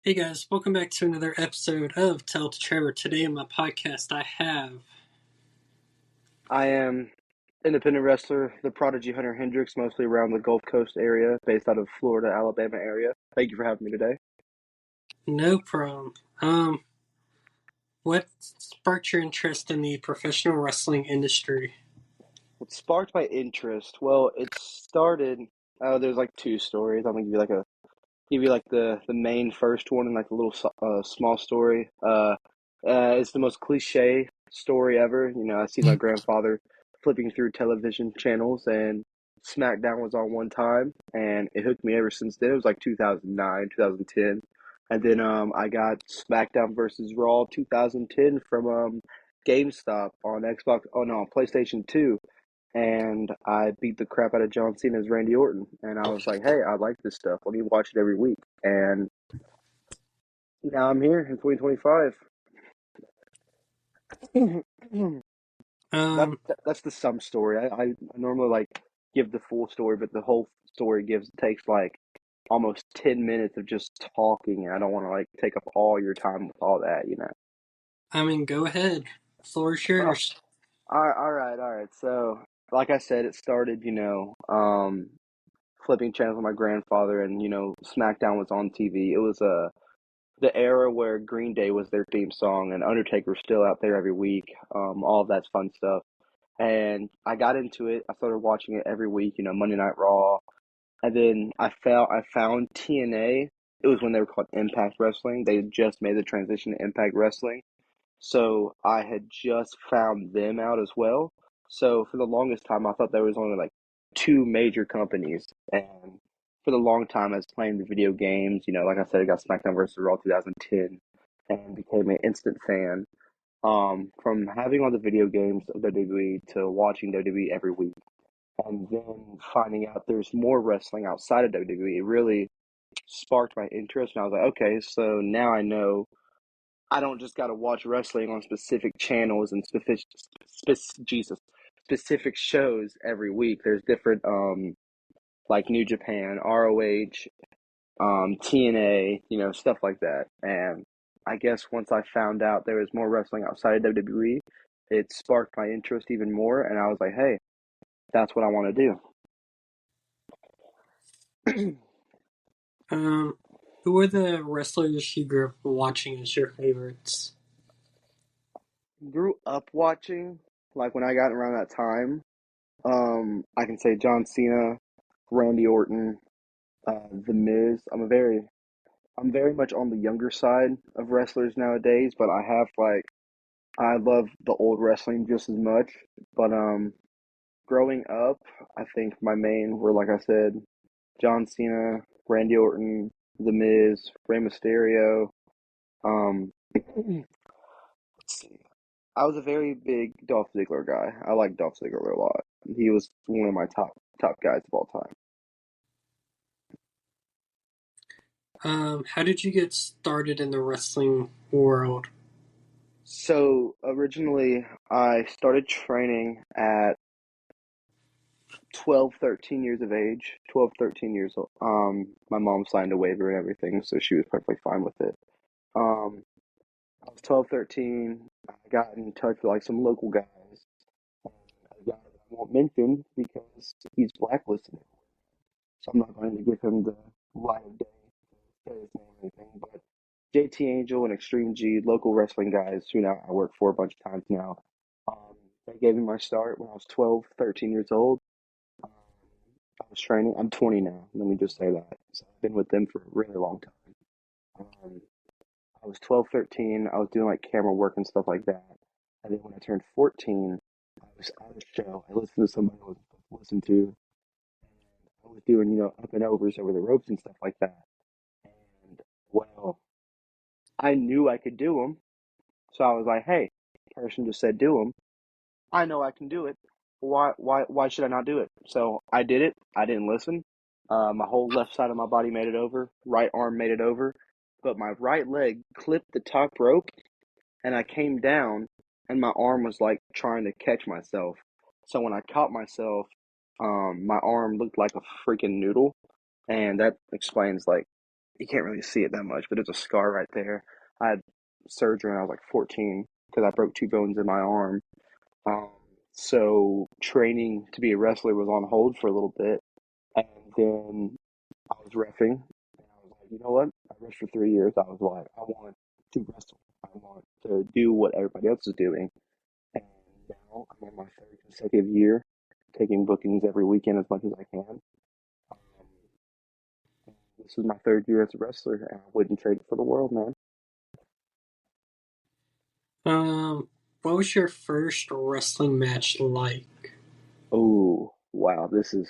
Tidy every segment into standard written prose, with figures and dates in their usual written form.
Hey guys, welcome back to another episode of Tell to Trevor. Today on my podcast, I have. I am independent wrestler, the Prodigy Hendrix, mostly around the Gulf Coast area, based out of Florida, Alabama area. Thank you for having me today. No problem. What sparked your interest in the professional wrestling industry? What sparked my interest? Well, it started. There's like two stories. I'm gonna give you like the main first one and like a little small story. It's the most cliche story ever. I see my grandfather flipping through television channels and SmackDown was on one time and it hooked me ever since then. It was like 2009, 2010. And then I got SmackDown versus Raw 2010 from GameStop on Xbox, oh no, on PlayStation 2, and I beat the crap out of John Cena's Randy Orton. And I was like, hey, I like this stuff. Let me watch it every week. And now I'm here in 2025. that, Um, that's the sum story. I normally like give the full story, but the whole story takes like almost 10 minutes of just talking, and I don't want to like take up all your time with all that. go ahead. Floor is Oh, yours. all right. So, like I said, it started, flipping channels with my grandfather, and SmackDown was on TV. It was the era where Green Day was their theme song, and Undertaker was still out there every week. All of that fun stuff, and I got into it. I started watching it every week. Monday Night Raw, and then I found TNA. It was when they were called Impact Wrestling. They had just made the transition to Impact Wrestling, so I had just found them out as well. So for the longest time, I thought there was only like two major companies, and for the long time, I was playing the video games. Like I said, I got SmackDown versus Raw 2010, and became an instant fan. From having all the video games of WWE to watching WWE every week, and then finding out there's more wrestling outside of WWE, it really sparked my interest. And I was like, okay, so now I know I don't just got to watch wrestling on specific channels and specific shows every week. There's different like New Japan, ROH, TNA, stuff like that. And I guess once I found out there was more wrestling outside of WWE, it sparked my interest even more. And I was like, hey, that's what I want to do. Um, who are the wrestlers you grew up watching as your favorites? Grew up watching, like when I got around that time, I can say John Cena, Randy Orton, The Miz. I'm very much on the younger side of wrestlers nowadays, but I love the old wrestling just as much. But growing up, I think my main were, like I said, John Cena, Randy Orton, The Miz, Rey Mysterio. Let's see. I was a very big Dolph Ziggler guy. I like Dolph Ziggler a lot. He was one of my top guys of all time. How did you get started in the wrestling world? So originally, I started training at 12, 13 years of age. 12, 13 years old. My mom signed a waiver and everything, so she was perfectly fine with it. Um, I was 12, 13. I got in touch with like some local guys. And a guy that I won't mention because he's blacklisted, so I'm not going to give him the light of day to say his name or anything. But JT Angel and Extreme G, local wrestling guys who now I work for a bunch of times now. Um, they gave me my start when I was 12, 13 years old. Um, I was training. I'm 20 now. Let me just say that. So I've been with them for a really long time. Um, I was 12, 13. I was doing like camera work and stuff like that. And then when I turned 14, I was at a show. I listened to somebody I was supposed to listen to. I was doing, up and overs over the ropes and stuff like that. And well, I knew I could do them. So I was like, hey, the person just said do them. I know I can do it. Why should I not do it? So I did it. I didn't listen. My whole left side of my body made it over. Right arm made it over. But my right leg clipped the top rope and I came down and my arm was like trying to catch myself. So when I caught myself, my arm looked like a freaking noodle, and that explains like you can't really see it that much, but there's a scar right there. I had surgery when I was like 14 because I broke two bones in my arm. Um, so training to be a wrestler was on hold for a little bit, and then I was reffing, and I was like, you know what? I refed for 3 years. I was like, I want to wrestle. I want to do what everybody else is doing, and now I'm on my third consecutive year, taking bookings every weekend as much as I can. Um, this is my third year as a wrestler, and I wouldn't trade it for the world, man. Um, what was your first wrestling match like? Oh, wow, this is.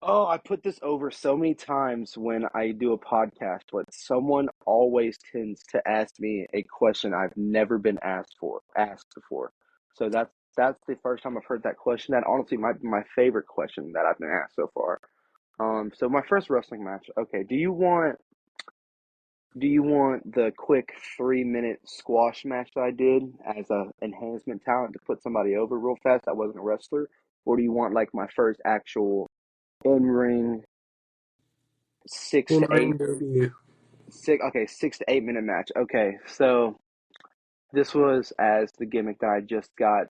Oh, I put this over so many times when I do a podcast, but someone always tends to ask me a question I've never been asked before. So that's the first time I've heard that question. That honestly might be my favorite question that I've been asked so far. So my first wrestling match. Okay, do you want the quick 3 minute squash match that I did as a enhancement talent to put somebody over real fast that wasn't a wrestler? Or do you want like my first actual in ring six In to ring eight debut. 6 to 8 minute match? Okay, so this was as the gimmick that I just got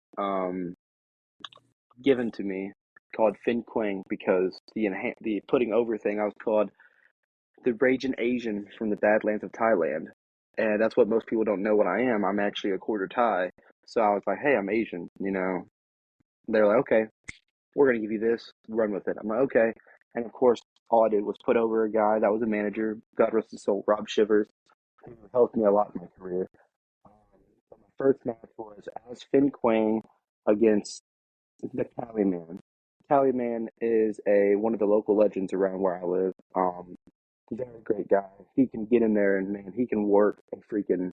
given to me called Fin Quang because the putting over thing I was called the Raging Asian from the Badlands of Thailand. And that's what most people don't know what I am. I'm actually a quarter Thai. So I was like, hey, I'm Asian. They're like, okay, we're going to give you this, run with it. I'm like, okay. And of course, all I did was put over a guy that was a manager, God rest his soul, Rob Shivers, who helped me a lot in my career. Um, but my first match was as Finn Quang against the Cali Man. Cali Man is a one of the local legends around where I live. Very great guy. He can get in there and man, he can work a freaking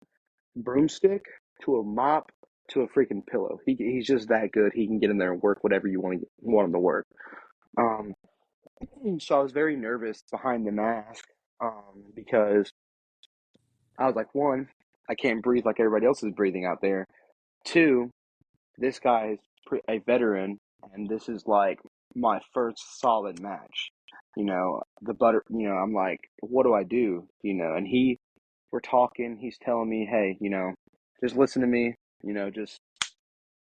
broomstick to a mop to a freaking pillow. He's just that good. He can get in there and work whatever you want him to work. Um, so I was very nervous behind the mask because I was like, one, I can't breathe like everybody else is breathing out there. Two, this guy is a veteran, and this is like my first solid match. I'm like, what do I do? And we're talking. He's telling me, hey, just listen to me. Just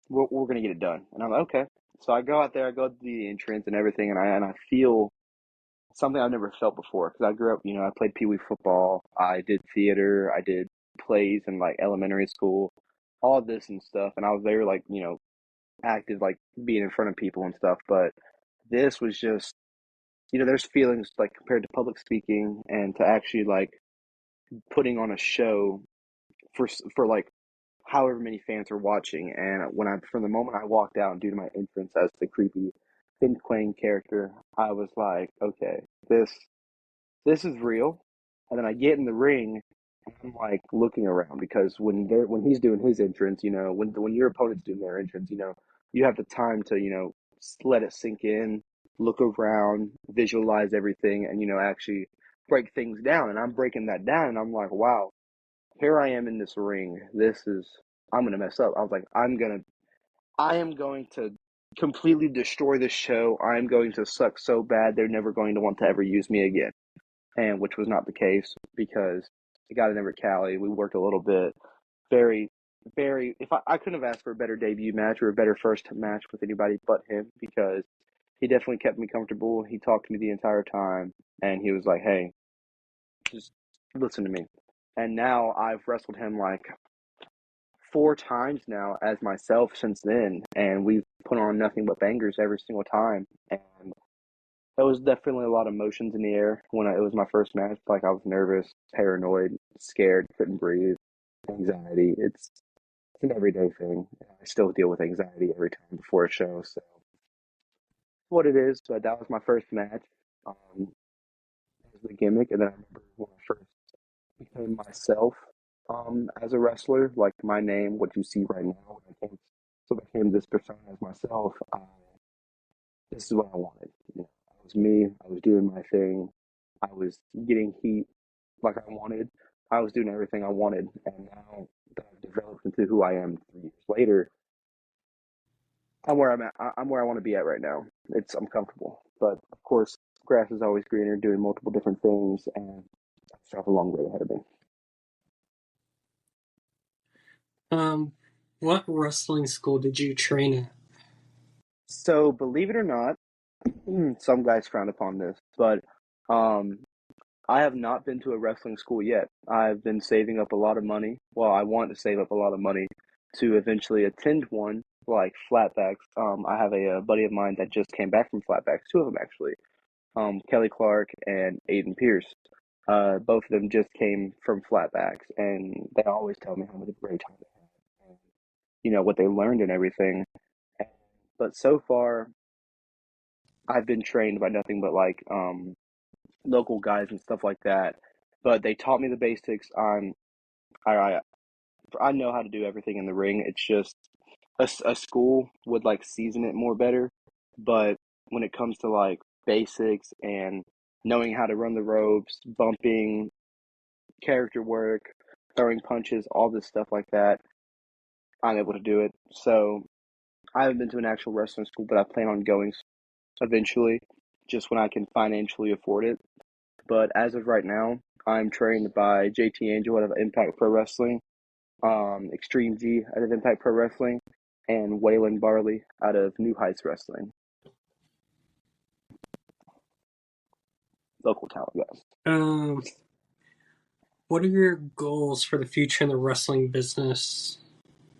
we're gonna get it done. And I'm like, okay. So I go out there, I go to the entrance and everything, and I feel something I've never felt before because I grew up, I played pee wee football, I did theater, I did plays in like elementary school, all this and stuff, and I was very like, active, like being in front of people and stuff. But this was just, there's feelings like compared to public speaking and to actually like putting on a show for like however many fans are watching. And from the moment I walked out due to my entrance as the creepy Finn Quang character, I was like, okay, this is real. And then I get in the ring and I'm like looking around because when he's doing his entrance, when your opponent's doing their entrance, you have the time to, let it sink in, look around, visualize everything, and actually break things down. And I'm breaking that down and I'm like, wow, here I am in this ring. I'm gonna mess up. I was like, I am going to completely destroy this show. I'm going to suck so bad they're never going to want to ever use me again. And which was not the case because I got in there with Cali. We worked a little bit. Very, very. If I couldn't have asked for a better debut match or a better first match with anybody but him because he definitely kept me comfortable. He talked to me the entire time, and he was like, "Hey, just listen to me." And now I've wrestled him like 4 times now as myself since then, and we've put on nothing but bangers every single time. And there was definitely a lot of emotions in the air when it was my first match. Like I was nervous, paranoid, scared, couldn't breathe, anxiety. It's an everyday thing. I still deal with anxiety every time before a show. So what it is. But that was my first match. That was the gimmick, and then I remember when I first became myself as a wrestler, like my name, what you see right now. When I became this persona as myself. This is what I wanted. I was me. I was doing my thing. I was getting heat like I wanted. I was doing everything I wanted, and now that I've developed into who I am 3 years later, I'm where I'm at. I'm where I want to be at right now. I'm comfortable, but of course, grass is always greener, doing multiple different things, and I still have a long way ahead of me. Um, what wrestling school did you train at? So, believe it or not, some guys frown upon this, but um, I have not been to a wrestling school yet. I've been saving up a lot of money. Well, I want to save up a lot of money to eventually attend one, like flatbacks. I have a buddy of mine that just came back from flatbacks, two of them actually. Kelly Clark and Aiden Pierce. Both of them just came from flatbacks, and they always tell me how much a great time they had, and what they learned and everything. But so far, I've been trained by nothing but like local guys and stuff like that. But they taught me the basics. I I know how to do everything in the ring. It's just a school would like season it more better. But when it comes to like basics and knowing how to run the ropes, bumping, character work, throwing punches, all this stuff like that, I'm able to do it. So I haven't been to an actual wrestling school, but I plan on going eventually, just when I can financially afford it. But as of right now, I'm trained by JT Angel out of Impact Pro Wrestling, Extreme G out of Impact Pro Wrestling, and Waylon Barley out of New Heights Wrestling. Local talent, guys. Um, what are your goals for the future in the wrestling business?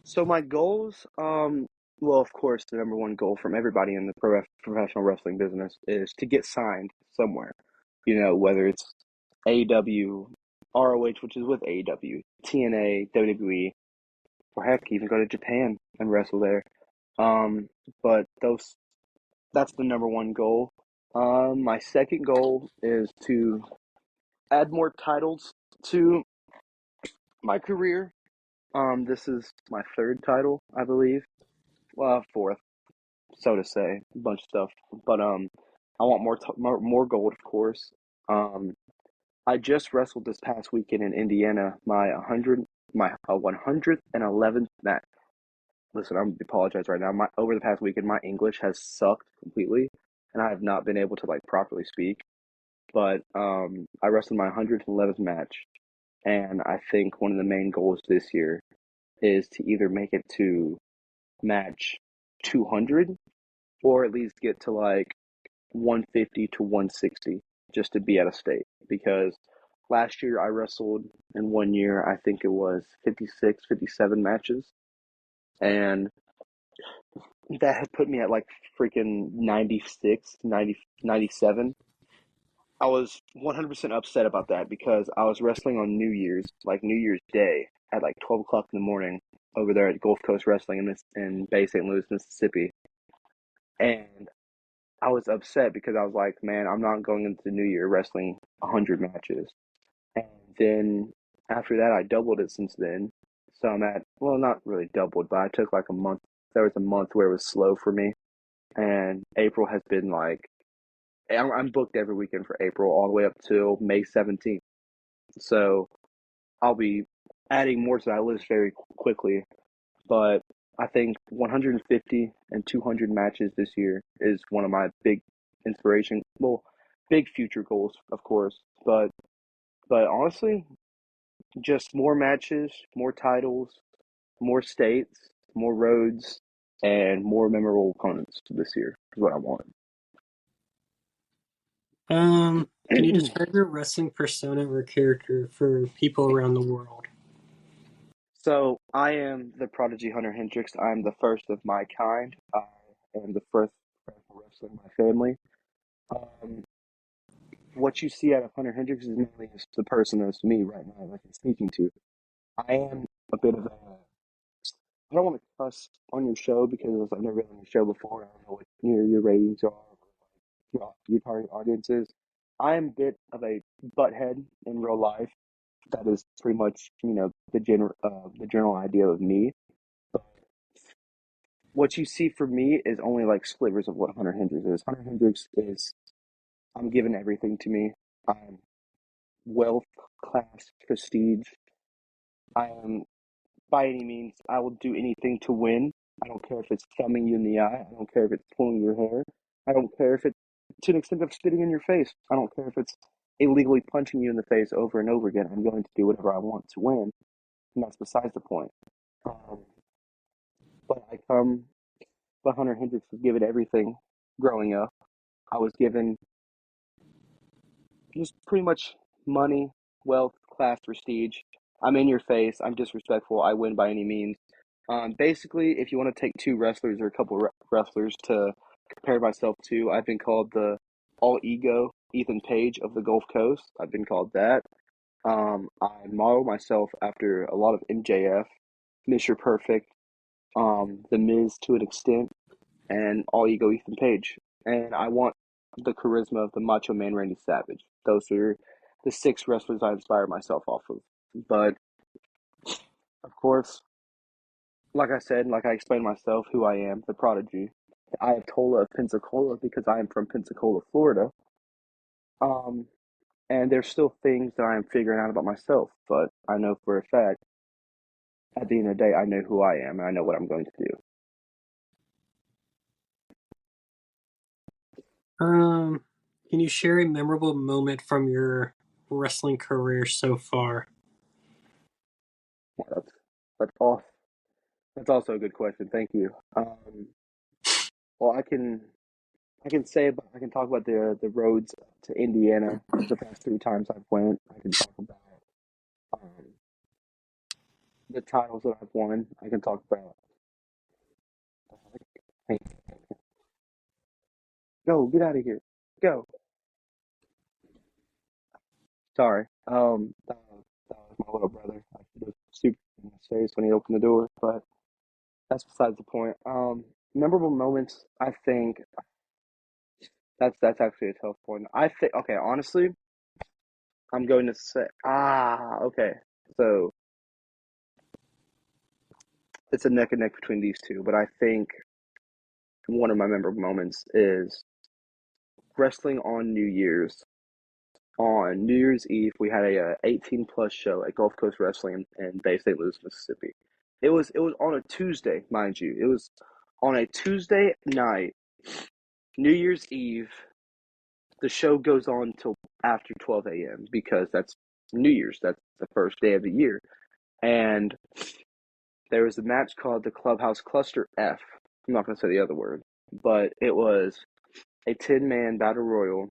So my goals, well, of course, the number one goal from everybody in the professional wrestling business is to get signed somewhere. Whether it's AEW, ROH, which is with AEW, TNA, WWE, or heck, even go to Japan and wrestle there. But that's the number one goal. My second goal is to add more titles to my career. This is my third title, I believe. Well, fourth, so to say, a bunch of stuff. But I want more gold, of course. Um, I just wrestled this past weekend in Indiana, my 111th match. Listen, I'm apologize right now. My over the past weekend, my English has sucked completely, and I have not been able to like properly speak. But I wrestled my 111th match, and I think one of the main goals this year is to either make it to match 200 or at least get to like 150 to 160 just to be out of state. Because last year I wrestled in 1 year, I think it was 56, 57 matches, and that had put me at like freaking 96, 90, 97. I was 100% upset about that because I was wrestling on New Year's, like New Year's Day at like 12 o'clock in the morning over there at Gulf Coast Wrestling in Bay St. Louis, Mississippi. And I was upset because I was like, man, I'm not going into the New Year wrestling 100 matches. And then after that, I doubled it since then. So I'm at, well, not really doubled, but I took like a month. There was a month where it was slow for me. And April has been like, I'm booked every weekend for April all the way up till May 17th. So I'll be adding more to that list very quickly. But I think 150 and 200 matches this year is one of my big inspiration, well, big future goals, of course. But honestly, just more matches, more titles, more states, more roads, and more memorable opponents this year is what I want. Can you describe your wrestling persona or character for people around the world? So I am the Prodigy Hunter Hendrix. I'm the first of my kind. I am the first professional wrestler in my family. Um, what you see out of Hunter Hendrix is mainly just the person as me right now, like I'm speaking to. I am a bit of a. I don't want to cuss on your show because I've never been on your show before. I don't know what your ratings are, or your target audience is. I am a bit of a butthead in real life. That is pretty much the general idea of me. But what you see for me is only like slivers of what Hunter Hendrix is. Hunter Hendrix is I'm giving everything to me. I'm wealth, class, prestige. I am by any means. I will do anything to win. I don't care if it's thumbing you in the eye. I don't care if it's pulling your hair. I don't care if it's to an extent of spitting in your face. I don't care if it's illegally punching you in the face over and over again. I'm going to do whatever I want to win, and that's besides the point. Um, but I come, but Hunter Hendrix was given everything growing up. I was given just pretty much money, wealth, class, prestige. I'm in your face. I'm disrespectful. I win by any means. Basically, if you want to take two wrestlers or a couple wrestlers to compare myself to, I've been called the all ego Ethan Page of the Gulf Coast. I've been called that. I model myself after a lot of MJF, Mr. Perfect, The Miz to an extent, and all ego Ethan Page. And I want the charisma of the Macho Man Randy Savage. Those are the six wrestlers I inspire myself off of. But of course, like I said, like I explained myself, who I am, the Prodigy. I have Tola of Pensacola because I am from Pensacola, Florida. Um, and there's still things that I am figuring out about myself, but I know for a fact, at the end of the day, I know who I am and I know what I'm going to do. Um, can you share a memorable moment from your wrestling career so far? Well, that's off. That's also a good question. Thank you. Well, I can talk about the roads to Indiana the past three times I've went. I can talk about um, the titles that I've won. I can talk about hey, go get out of here, go. Sorry. That was my little brother. I should have super in his face when he opened the door, but that's besides the point. Memorable moments. I think that's actually a tough one. I think okay, honestly, I'm going to say okay. So it's a neck and neck between these two, but I think one of my memorable moments is wrestling on New Year's. On New Year's Eve, we had a 18 plus show at Gulf Coast Wrestling in Bay St. Louis, Mississippi. It was on a Tuesday, mind you. It was on a Tuesday night, New Year's Eve. The show goes on till after 12 a.m. because that's New Year's. That's the first day of the year. And there was a match called the Clubhouse Cluster F. I'm not going to say the other word, but it was a 10-man battle royal.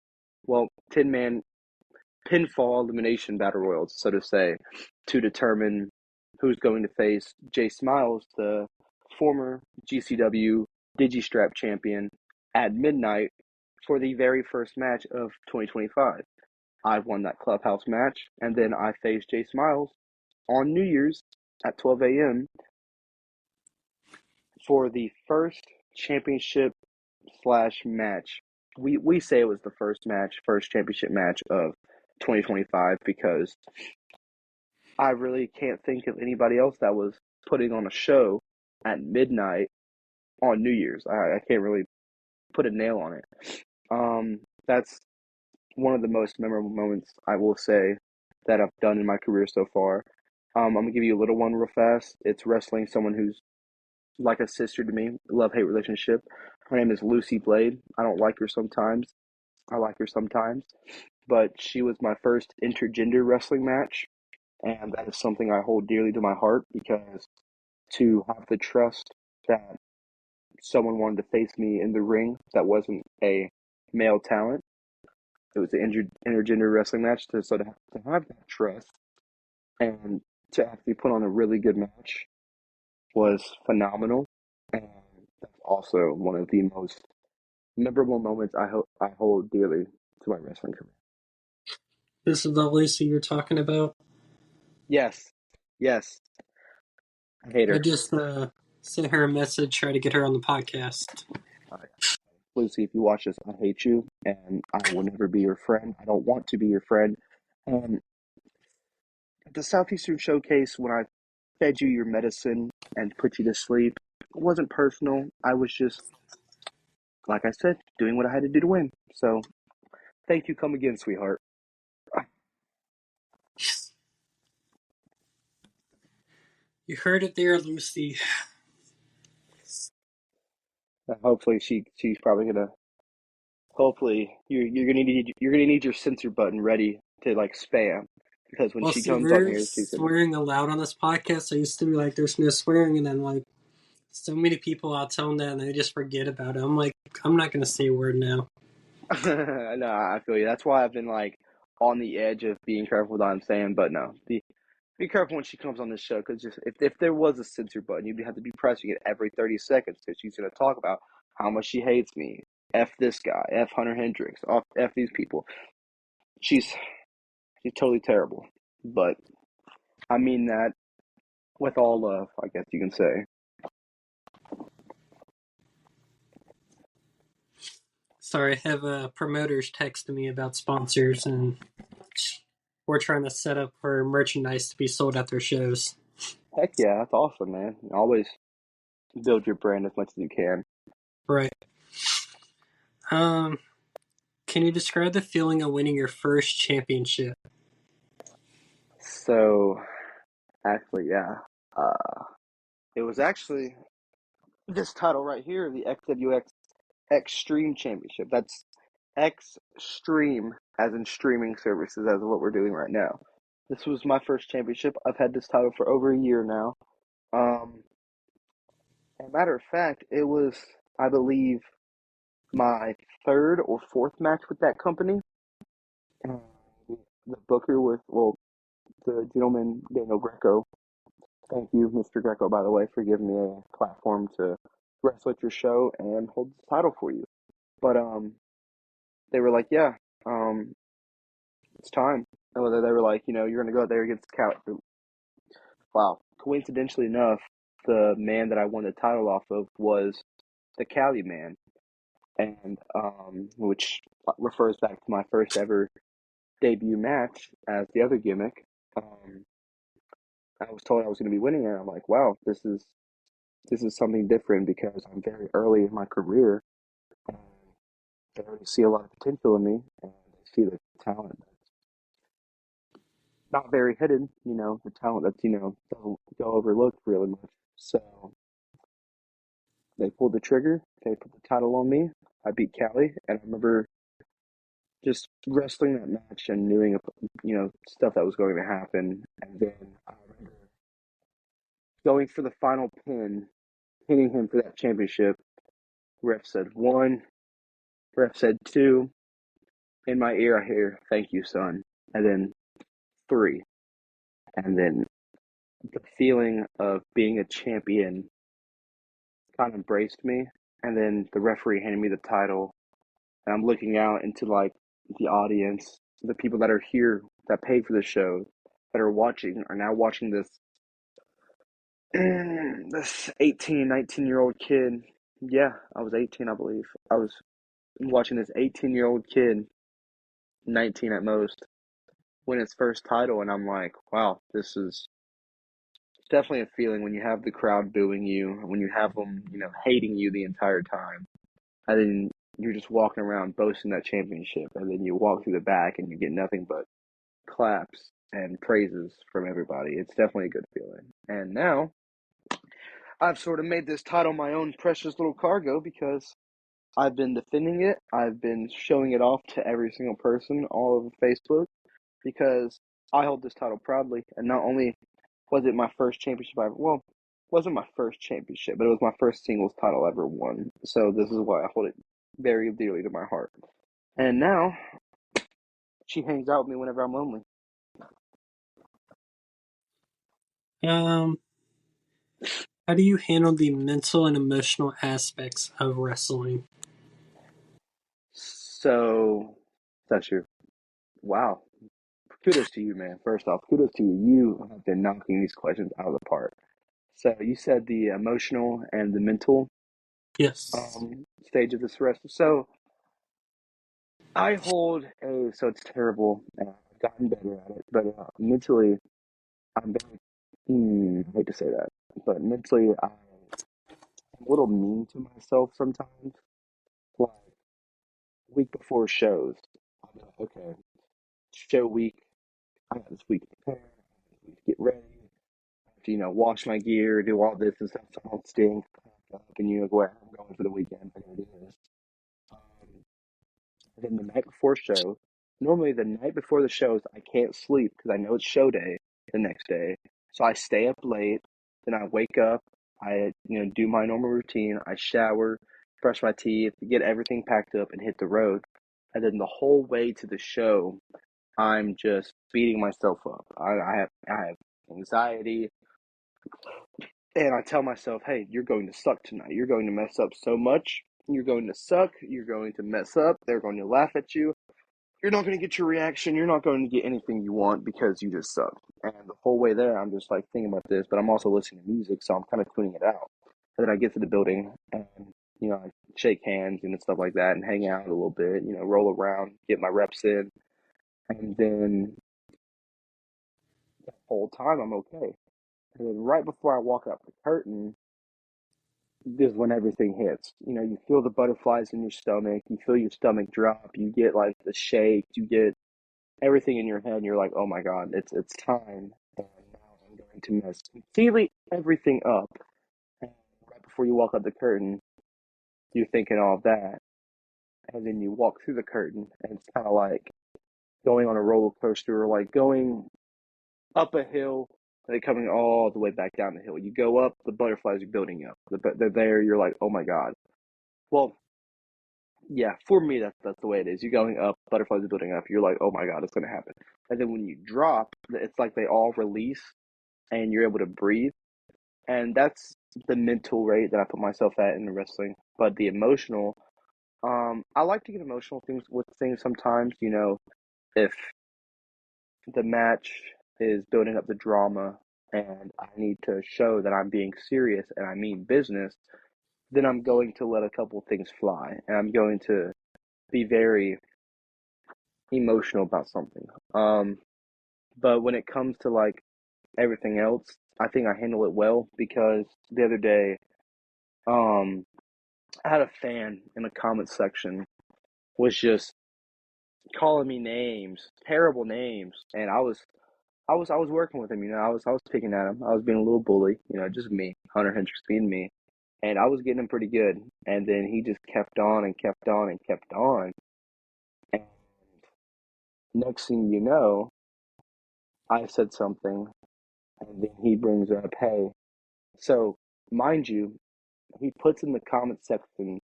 Well, 10-man pinfall elimination battle royal, so to say, to determine who's going to face Jay Smiles, the former GCW Digistrap champion, at midnight for the very first match of 2025. I won that clubhouse match, and then I faced Jay Smiles on New Year's at 12 a.m. for the first championship slash match. We say it was the first championship match of 2025 because I really can't think of anybody else that was putting on a show at midnight on New Year's. I can't really put a nail on it. That's one of the most memorable moments I will say that I've done in my career so far. I'm gonna give you a little one real fast. It's wrestling someone who's like a sister to me, love hate relationship. Her name is Lucy Blade. I don't like her sometimes. I like her sometimes, but she was my first intergender wrestling match, and that is something I hold dearly to my heart because to have the trust that someone wanted to face me in the ring that wasn't a male talent. It was an intergender wrestling match to have that trust and to actually put on a really good match was phenomenal, and that's also one of the most memorable moments I hold dearly to my wrestling career. This is the Lucy you're talking about. Yes, yes, I hate I her. just sent her a message, try to get her on the podcast. Uh, Lucy, if you watch this, I hate you, and I will never be your friend. I don't want to be your friend. And at the Southeastern Showcase, when I fed you your medicine and put you to sleep, it wasn't personal. I was just, like I said, doing what I had to do to win. So, thank you. Come again, sweetheart. You heard it there, Lucy. Hopefully, she's probably gonna hopefully you're gonna need your censor button ready to like spam because when Well, she see, comes on we're here, she's gonna. swearing aloud on this podcast. I used to be like, there's no swearing, and then like so many people, I'll tell them that, and they just forget about it. I'm like, I'm not gonna say a word now. No, I feel you. That's why I've been like on the edge of being careful with what I'm saying. But no, be careful when she comes on this show because just if there was a censor button, you'd have to be pressing it every 30 seconds because she's gonna talk about how much she hates me. F this guy. F Hunter Hendrix. F these people. She's she's totally terrible. But I mean that with all love, I guess you can say. Sorry, I have promoters texting me about sponsors, and we're trying to set up for merchandise to be sold at their shows. Heck yeah, that's awesome, man. Always build your brand as much as you can. Right. Um, can you describe the feeling of winning your first championship? So actually, yeah. Uh, it was actually this title right here, the XWX Extreme Championship. That's Extreme, as in streaming services, as what we're doing right now. This was my first championship. I've had this title for over a year now. As a matter of fact, it was, I believe, my third or fourth match with that company. Uh, the booker with, well, the gentleman, Daniel Greco. Thank you, Mr. Greco, by the way, for giving me a platform to wrestle at your show and hold the title for you. But they were like, yeah, um, it's time. And they were like, you're gonna go out there against Cal. Wow. Coincidentally enough, the man that I won the title off of was the Cali man, and which refers back to my first ever debut match as the other gimmick. Um, I was told I was going to be winning, and I'm like, wow, this is something different because I'm very early in my career, and they already see a lot of potential in me, and they see the talent not very hidden, the talent that's, doesn't go overlooked really much. So they pulled the trigger, they put the title on me. I beat Callie, and I remember just wrestling that match and knowing, stuff that was going to happen. And then I remember going for the final pin, pinning him for that championship. Ref said one, ref said two. In my ear, I hear, thank you, son. And then three. And then the feeling of being a champion kind of embraced me. And then the referee handed me the title. And I'm looking out into like the audience, the people that are here that paid for the show, that are watching, are now watching this 18, 19-year-old kid. Yeah, I was 18, I believe. I was watching this 18-year-old kid, 19 at most, win his first title, and I'm like, wow, this is definitely a feeling when you have the crowd booing you, when you have them, hating you the entire time, and then you're just walking around boasting that championship, and then you walk through the back and you get nothing but claps and praises from everybody. It's definitely a good feeling. And now I've sort of made this title my own precious little cargo because I've been defending it. I've been showing it off to every single person all over Facebook because I hold this title proudly. And not only was it my first championship I ever, well, it wasn't my first championship, but it was my first singles title I ever won. So this is why I hold it very dearly to my heart. And now she hangs out with me whenever I'm lonely. Um, how do you handle the mental and emotional aspects of wrestling? So that's your wow. Kudos to you, man. First off, kudos to you. You have been knocking these questions out of the park. So you said the emotional and the mental Yes. stage of this wrestling. So I hold a. So it's terrible, and I've gotten better at it. But mentally, I'm very. I hate to say that, but mentally, I'm a little mean to myself sometimes. Like week before shows, I'll be like, okay, show week. I got this week to prepare. I got this week to get ready. To, wash my gear, do all this and stuff so I don't stink, pack up, and go, I'm going for the weekend. I'm going to do this. Um, And then the night before show, normally the night before the shows, I can't sleep because I know it's show day the next day. So I stay up late, then I wake up, I do my normal routine, I shower, brush my teeth, get everything packed up and hit the road. And then the whole way to the show, I'm just beating myself up. I have anxiety, and I tell myself, hey, you're going to suck tonight. You're going to mess up so much. You're going to suck. You're going to mess up. They're going to laugh at you. You're not going to get your reaction. You're not going to get anything you want because you just suck. And the whole way there, I'm just like thinking about this, but I'm also listening to music, so I'm kind of tuning it out. And then I get to the building and, I shake hands and stuff like that and hang out a little bit, roll around, get my reps in. And then the whole time I'm okay. And then right before I walk out the curtain, this is when everything hits. You feel the butterflies in your stomach, you feel your stomach drop, you get like the shake, you get everything in your head, and you're like, oh my God, it's time. And now I'm going to mess completely everything up. And right before you walk out the curtain, you're thinking all of that. And then you walk through the curtain, and it's kind of like going on a roller coaster, or like going up a hill and then coming all the way back down the hill. You go up, the butterflies are building up. They're there, you're like, oh my God. Well, yeah, for me, that's the way it is. You're going up, butterflies are building up. You're like, oh my God, it's going to happen. And then when you drop, it's like they all release and you're able to breathe. And that's the mental rate that I put myself at in the wrestling. But the emotional, I like to get emotional things with things sometimes. If the match is building up the drama and I need to show that I'm being serious and I mean business, then I'm going to let a couple of things fly and I'm going to be very emotional about something. But when it comes to like everything else, I think I handle it well because the other day, um, I had a fan in the comments section was just calling me names, terrible names, and I was working with him. I was picking at him. I was being a little bully. Just me, Hunter Hendrix being me, and I was getting him pretty good. And then he just kept on and kept on and kept on. And next thing you know, I said something, and then he brings up, "Hey." So, mind you, he puts in the comment section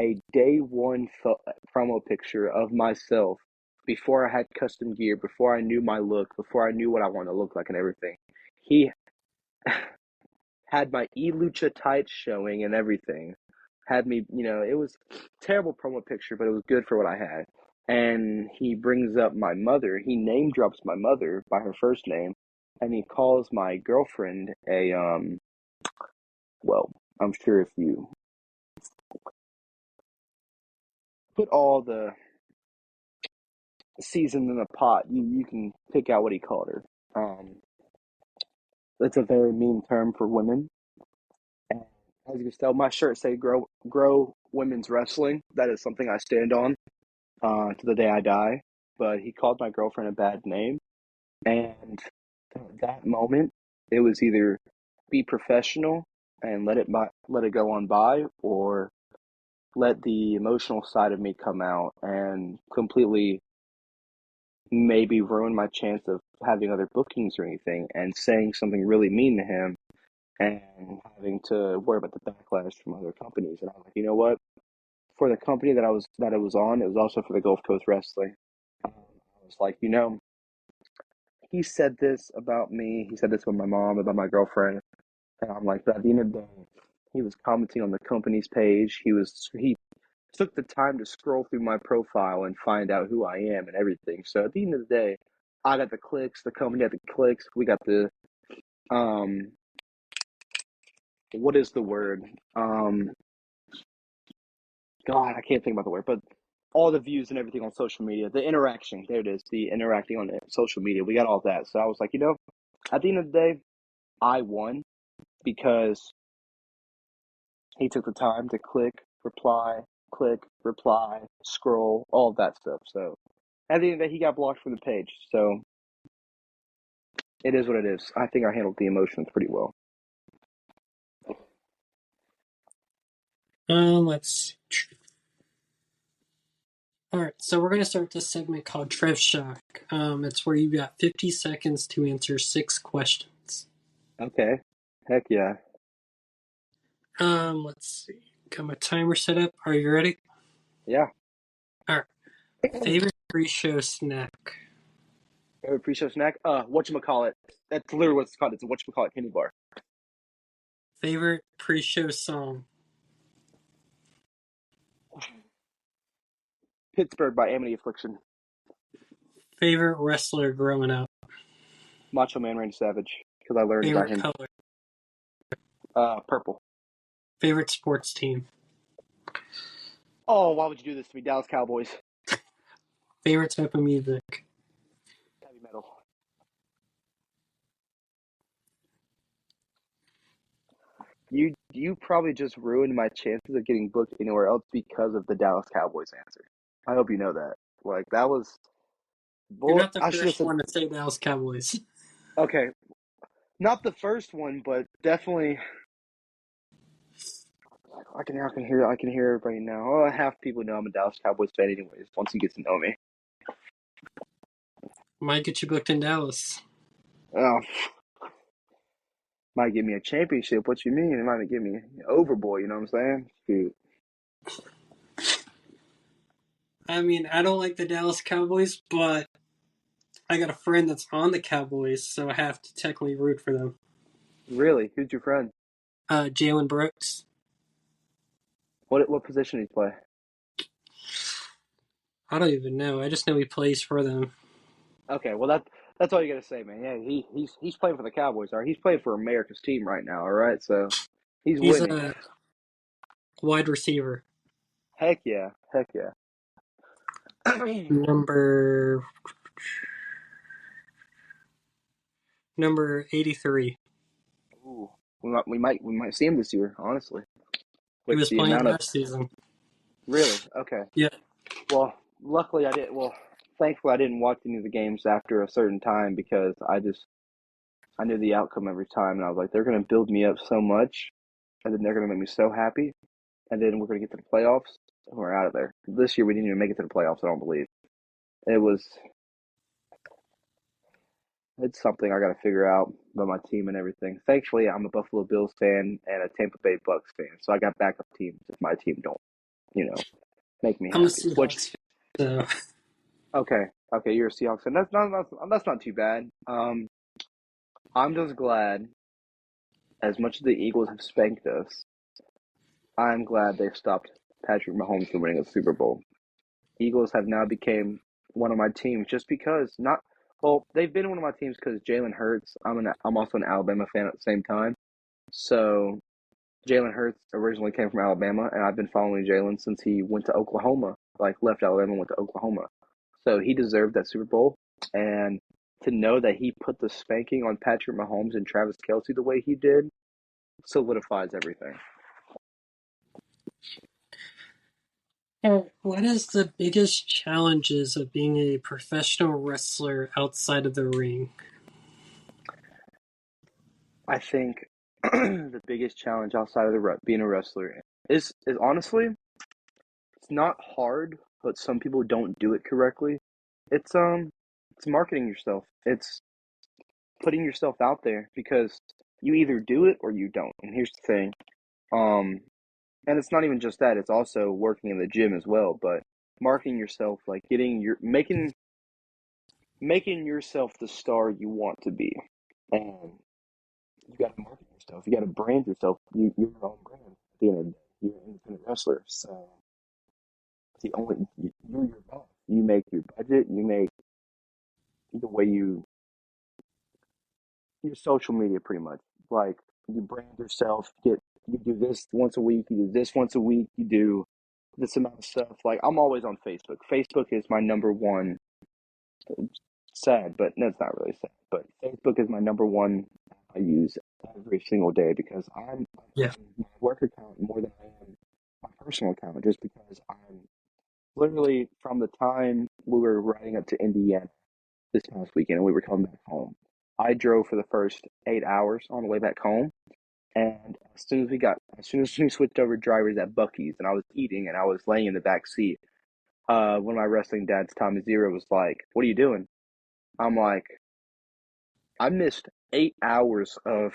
a day one promo picture of myself before I had custom gear, before I knew my look, before I knew what I wanted to look like and everything. He had my E-Lucha tights showing and everything. Had me, it was a terrible promo picture, but it was good for what I had. And he brings up my mother. He name drops my mother by her first name, and he calls my girlfriend a well, I'm sure if you put all the season in a pot, you can pick out what he called her. That's a very mean term for women. And as you can tell, my shirt say "Grow Women's Wrestling." That is something I stand on to the day I die. But he called my girlfriend a bad name, and that moment, it was either be professional and let it go on by, or let the emotional side of me come out and completely maybe ruin my chance of having other bookings or anything, and saying something really mean to him and having to worry about the backlash from other companies. And I'm like, you know what? For the company that it was on, it was also for the Gulf Coast Wrestling. I was like, he said this about me. He said this about my mom, about my girlfriend, and I'm like, but at the end of the day, he was commenting on the company's page. He took the time to scroll through my profile and find out who I am and everything. So at the end of the day, I got the clicks. The company got the clicks. We got the um, what is the word? God, I can't think about the word, but all the views and everything on social media, the interaction. There it is, the interacting on social media. We got all that. So I was like, at the end of the day, I won because he took the time to click, reply, scroll, all of that stuff. So at the end of the day, he got blocked from the page. So it is what it is. I think I handled the emotions pretty well. Let's see. All right, so we're going to start this segment called Trev Shock. It's where you got 50 seconds to answer 6 questions. Okay. Heck yeah. Let's see. Got my timer set up. Are you ready? Yeah. All right. Favorite pre-show snack? Favorite pre-show snack? Whatchamacallit. That's literally what it's called. It's a whatchamacallit candy bar. Favorite pre-show song? Pittsburgh by Amity Affliction. Favorite wrestler growing up? Macho Man Randy Savage. Because I learned about Favorite him. color? Purple. Favorite sports team? Oh, why would you do this to me? Dallas Cowboys. Favorite type of music? Heavy metal. You probably just ruined my chances of getting booked anywhere else because of the Dallas Cowboys answer. I hope you know that. Like that was You're boy. not the I should have first said one to say Dallas Cowboys. okay. Not the first one, but definitely. I can hear everybody now. Oh, half people know I'm a Dallas Cowboys fan, anyways. Once you get to know me. Might get you booked in Dallas. Oh, might give me a championship. What you mean? It might give me overboard. You know what I'm saying? Shoot. I mean, I don't like the Dallas Cowboys, but I got a friend that's on the Cowboys, so I have to technically root for them. Really? Who's your friend? Jalen Brooks. What position does he play? I don't even know. I just know he plays for them. Okay, well that's all you gotta say, man. Yeah, he's playing for the Cowboys. All right, he's playing for America's team right now. All right, so he's He's winning. a wide receiver. Heck yeah, heck yeah. Number 83. Ooh, we might see him this year, honestly, He with was the playing amount of last season. really. Okay, Yeah. well, luckily I didn't. Well, thankfully I didn't watch any of the games after a certain time because I knew the outcome every time, and I was like, they're gonna build me up so much, and then they're gonna make me so happy, and then we're gonna get to the playoffs, and we're out of there. This year we didn't even make it to the playoffs. I don't believe it was. It's something I got to figure out about my team and everything. Thankfully, I'm a Buffalo Bills fan and a Tampa Bay Bucks fan, so I got backup teams if my team don't, you know, make me I'm a happy. Which Seahawks fan, so okay, okay, you're a Seahawks fan. That's not too bad. I'm just glad, as much as the Eagles have spanked us, I'm glad they've stopped Patrick Mahomes from winning a Super Bowl. Eagles have now became one of my teams just because not well they've been one of my teams because Jalen Hurts. I'm also an Alabama fan at the same time. So Jalen Hurts originally came from Alabama, and I've been following Jalen since he went to Oklahoma. Like left Alabama and went to Oklahoma. So he deserved that Super Bowl, and to know that he put the spanking on Patrick Mahomes and Travis Kelce the way he did solidifies everything. what is the biggest challenges of being a professional wrestler outside of the ring? I think the biggest challenge outside of being a wrestler is honestly it's not hard, but some people don't do it correctly. It's marketing yourself. It's putting yourself out there because you either do it or you don't. And here's the thing. Um and it's not even just that, it's also working in the gym as well, but marketing yourself like getting your making yourself the star you want to be. And you got to market yourself. You got to brand yourself. You're your own brand at the end of the day. You're an independent wrestler. So you're your boss. You make your budget. You make the way your social media pretty much. Like you brand yourself. You do this once a week. You do this once a week. You do this amount of stuff. Like I'm always on Facebook. Facebook is my number one. Sad, but that's not really sad. But Facebook is my number one I use every single day because I'm Yeah. on my work account more than I am my personal account, just because I'm literally from the time we were riding up to Indiana this past weekend and we were coming back home. I drove for the first 8 hours on the way back home, and as soon as we switched over drivers at Bucky's, and I was eating and I was laying in the back seat, One of my wrestling dads, Tommy Zero, was like, "What are you doing?" I'm like, "I missed 8 hours of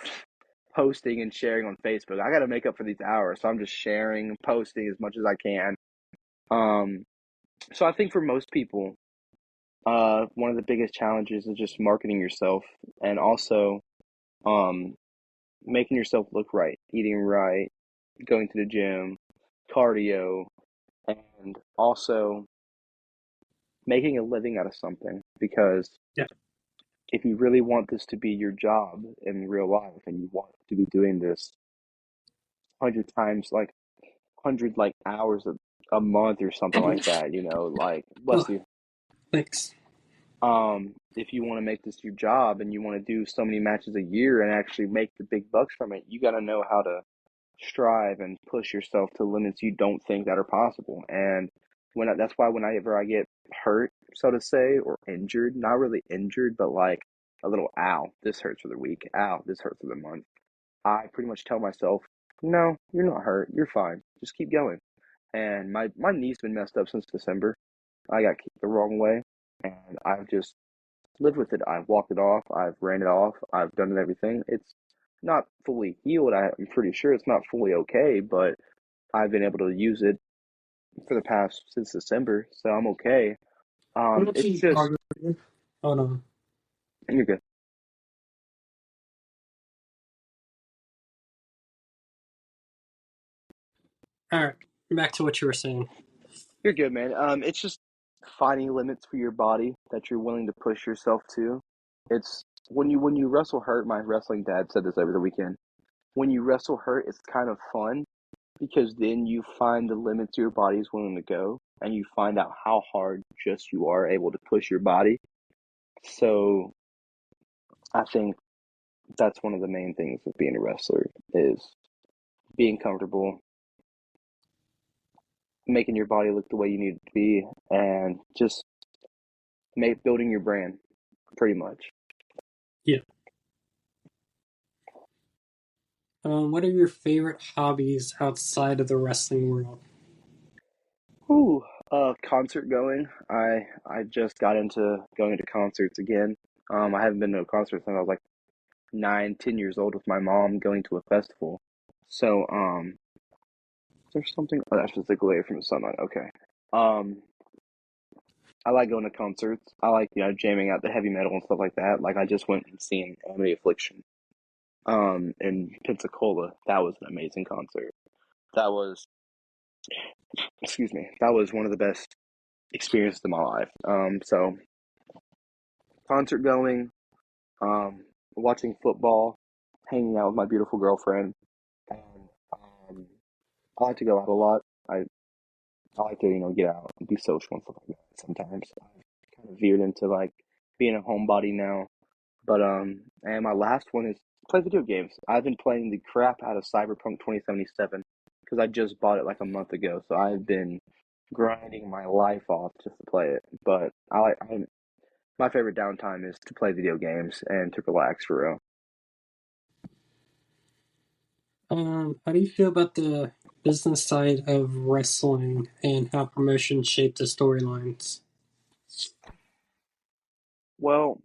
posting and sharing on Facebook. I got to make up for these hours, so I'm just sharing and posting as much as I can." Um, so I think for most people, one of the biggest challenges is just marketing yourself and also um, making yourself look right, eating right, going to the gym, cardio, and also making a living out of something. Because Yeah. if you really want this to be your job in real life and you want to be doing this 100 times, like 100 like hours a month or something like that, like bless Oh, you. thanks. If you want to make this your job and you want to do so many matches a year and actually make the big bucks from it, you got to know how to strive and push yourself to limits you don't think that are possible. And that's why whenever I get hurt, so to say, or injured, not really injured, but like a little ow, this hurts for the week, ow, this hurts for the month. I pretty much tell myself, no, you're not hurt, you're fine, just keep going. And my knee's been messed up since December. I got kicked the wrong way, and I've just lived with it. I've walked it off. I've ran it off. I've done it everything. It's not fully healed. I'm pretty sure it's not fully okay, but I've been able to use it for the past since December, so I'm okay. I'm not It's too just hard. Hold on. you're good. All right, back to what you were saying. You're good, man. It's just finding limits for your body that you're willing to push yourself to. It's when you wrestle hurt. My wrestling dad said this over the weekend. When you wrestle hurt, it's kind of fun because then you find the limits your body's willing to go and you find out how hard just you are able to push your body. So I think that's one of the main things of being a wrestler is being comfortable, making your body look the way you need it to be, and just building your brand pretty much. Yeah. What are your favorite hobbies outside of the wrestling world? Ooh, concert going. I just got into going to concerts again. I haven't been to a concert since I was like 9, 10 years old with my mom going to a festival. So, there's something. Oh, that's just like away from the sunlight. Okay. Um, I like going to concerts. I like jamming out the heavy metal and stuff like that. Like I just went and seen Enemy Affliction, in Pensacola. That was an amazing concert. That was, excuse me, that was one of the best experiences of my life. So concert going, um, watching football, hanging out with my beautiful girlfriend, and um, I like to go out a lot. I I like to get out and be social and stuff like that. Sometimes I've kind of veered into like being a homebody now. But and my last one is play video games. I've been playing the crap out of Cyberpunk 2077 because I just bought it like a month ago. So I've been grinding my life off just to play it. But my favorite downtime is to play video games and to relax for real. How do you feel about the business side of wrestling and how promotions shape the storylines? Well,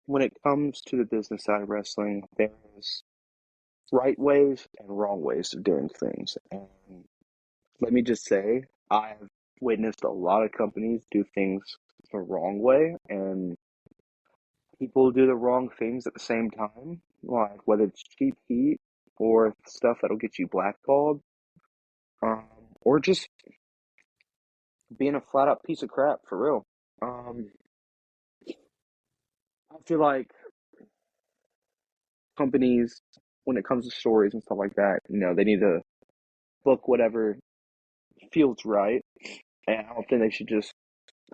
when it comes to the business side of wrestling, there's right ways and wrong ways of doing things. And let me just say, I've witnessed a lot of companies do things the wrong way, and people do the wrong things at the same time, like whether it's cheap heat or stuff that'll get you blackballed, um, or just being a flat out piece of crap for real. Um, I feel like companies, when it comes to stories and stuff like that, they need to book whatever feels right, and I don't think they should just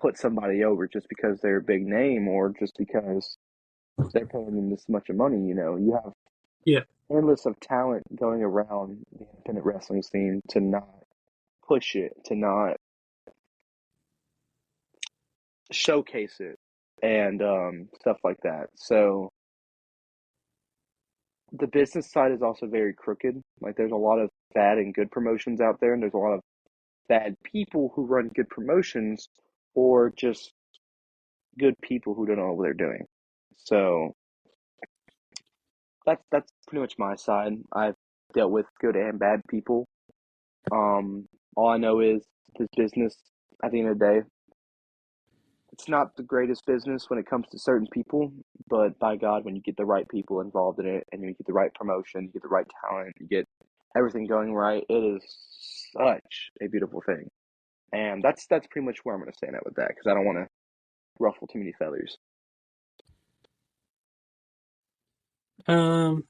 put somebody over just because they're a big name or just because they're paying them this much of money. You have Yeah. endless of talent going around the independent wrestling scene to not push it, to not showcase it, and stuff like that. So the business side is also very crooked. Like there's a lot of bad and good promotions out there, and there's a lot of bad people who run good promotions or just good people who don't know what they're doing. So that's pretty much my side. I've dealt with good and bad people. Um, all I know is this business, at the end of the day, it's not the greatest business when it comes to certain people, but by God, when you get the right people involved in it and you get the right promotion, you get the right talent, you get everything going right, it is such a beautiful thing. And that's pretty much where I'm going to stand at with that because I don't want to ruffle too many feathers. Um,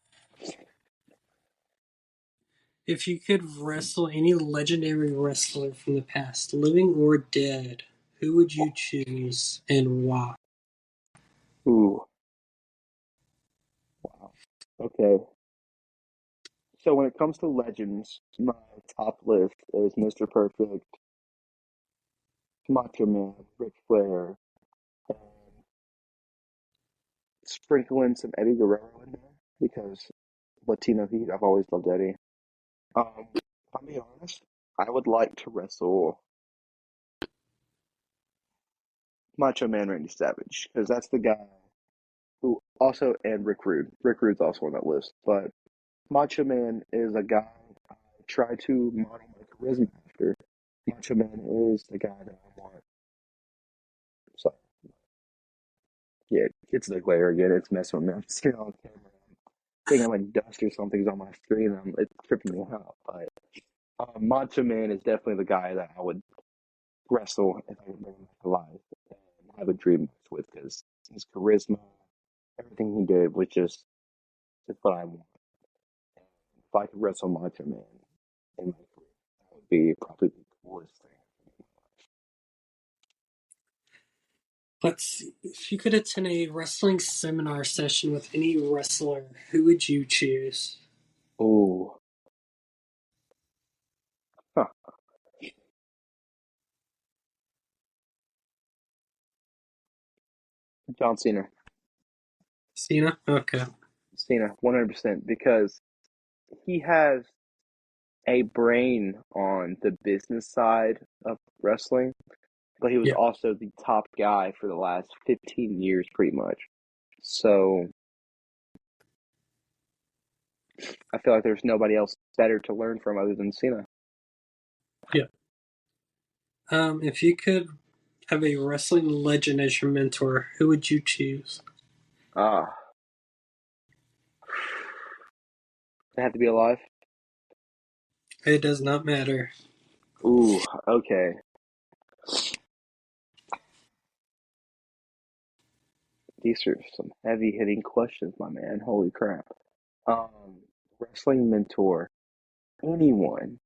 if you could wrestle any legendary wrestler from the past, living or dead, who would you choose and why? Ooh, wow. Okay. So when it comes to legends, my top list is Mr. Perfect, Macho Man, Ric Flair, and sprinkle in some Eddie Guerrero in there because Latino Heat, I've always loved Eddie. If I'm being honest, I would like to wrestle Macho Man Randy Savage because that's the guy who also, and Rick Rude. Rick Rude's also on that list, but Macho Man is a guy I try to model my charisma after. Macho Man is the guy that I want. So, yeah, it's the glare again. It's messing with me. I'm seeing on camera. I think I'm like dust or something's on my screen. It's tripping me out. But Macho Man is definitely the guy that I would wrestle if I could bring him back alive and have a dream match with because his charisma, everything he did was just what I want. And if I could wrestle Macho Man in my career, that would be probably the coolest thing. Let's see. If you could attend a wrestling seminar session with any wrestler, who would you choose? Oh, huh. John Cena. Cena? Okay. Cena, 100%, because he has a brain on the business side of wrestling, but he was Yeah. also the top guy for the last 15 years, pretty much. So I feel like there's nobody else better to learn from other than Cena. Yeah. If you could have a wrestling legend as your mentor, who would you choose? Ah, they have to be alive. It does not matter. Ooh, okay. These are some heavy hitting questions, my man. Holy crap. Wrestling mentor. Anyone.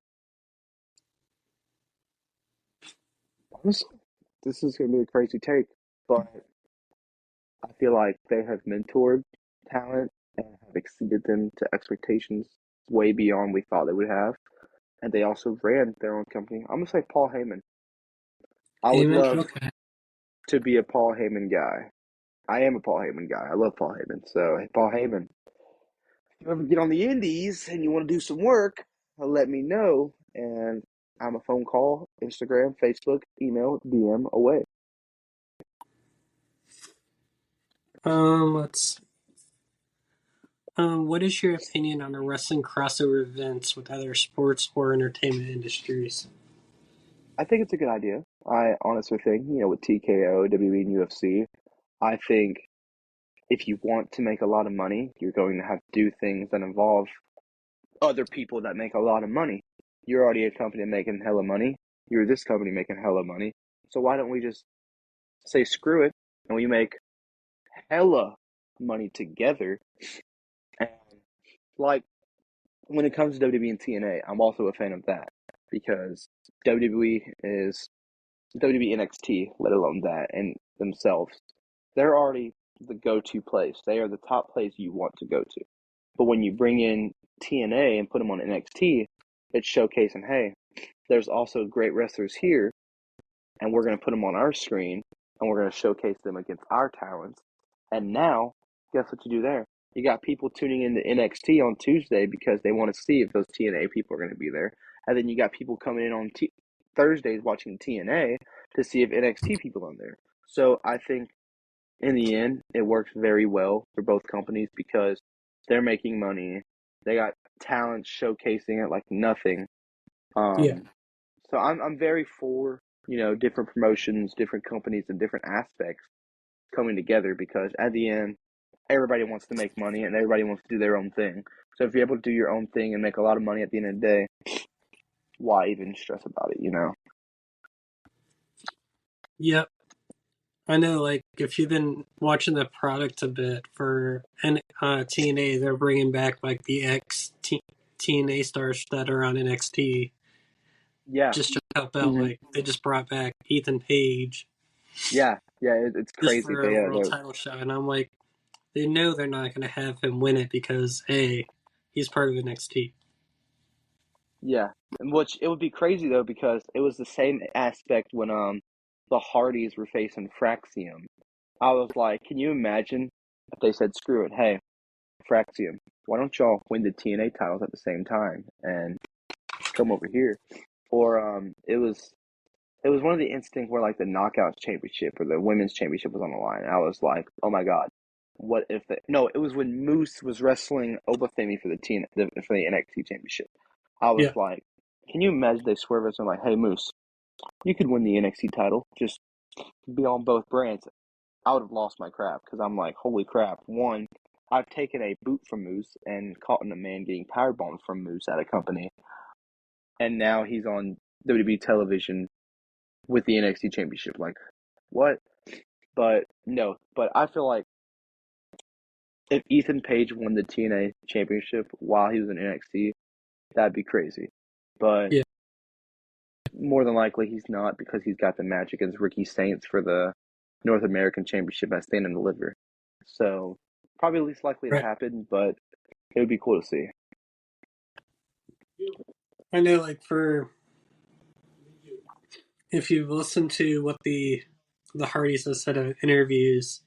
Honestly, this is gonna be a crazy take, but I feel like they have mentored talent and have exceeded them to expectations way beyond we thought they would have. And they also ran their own company. I'm gonna say Paul Heyman. I would Heyman? love Okay. to be a Paul Heyman guy. I am a Paul Heyman guy. I love Paul Heyman. So, hey, Paul Heyman, if you ever get on the indies and you want to do some work, let me know. And I'm a phone call, Instagram, Facebook, email, DM away. Let's. What is your opinion on the wrestling crossover events with other sports or entertainment industries? I think it's a good idea. I honestly think, with TKO, WWE, and UFC, I think if you want to make a lot of money, you're going to have to do things that involve other people that make a lot of money. You're already a company making hella money. You're this company making hella money. So why don't we just say screw it and we make hella money together? And like when it comes to WWE and TNA, I'm also a fan of that because WWE is WWE NXT, let alone that, and themselves. They're already the go-to place. They are the top place you want to go to. But when you bring in TNA and put them on NXT, it's showcasing, hey, there's also great wrestlers here, and we're going to put them on our screen, and we're going to showcase them against our talents. And now, guess what you do there? You got people tuning into NXT on Tuesday because they want to see if those TNA people are going to be there. And then you got people coming in on Thursdays watching TNA to see if NXT people on there. So I think in the end, it works very well for both companies because they're making money. They got talent showcasing it like nothing. Yeah. So I'm very for, different promotions, different companies, and different aspects coming together because at the end, everybody wants to make money and everybody wants to do their own thing. So if you're able to do your own thing and make a lot of money at the end of the day, why even stress about it? Yep. I know, like, if you've been watching the product a bit for TNA, they're bringing back, like, the TNA stars that are on NXT Yeah. just to help out. Hmm. Like, they just brought back Ethan Page Yeah. Yeah. It's just crazy. for a world title shot. And I'm like, they know they're not going to have him win it because, A, he's part of NXT. Yeah, and which it would be crazy though because it was the same aspect when the Hardys were facing Fraxium. I was like, can you imagine if they said, "Screw it, hey, Fraxium, why don't y'all win the TNA titles at the same time and come over here?" Or it was one of the instances where like the Knockouts Championship or the Women's Championship was on the line. I was like, oh my god, what if they? No, it was when Moose was wrestling Obafemi for for the NXT Championship. I was Yeah. like, can you imagine they swerve us and like, hey Moose, you could win the NXT title, just be on both brands. I would have lost my crap because I'm like, holy crap! One, I've taken a boot from Moose and caught a man getting powerbombed from Moose at a company, and now he's on WWE television with the NXT Championship. Like, what? But no, but I feel like if Ethan Page won the TNA Championship while he was in NXT, that'd be crazy. But Yeah. more than likely, he's not because he's got the match against Ricky Saints for the North American Championship at Stand and Deliver. So, probably least likely to Right. happen, but it would be cool to see. I know, like, if you listen to what the Hardys have said in interviews,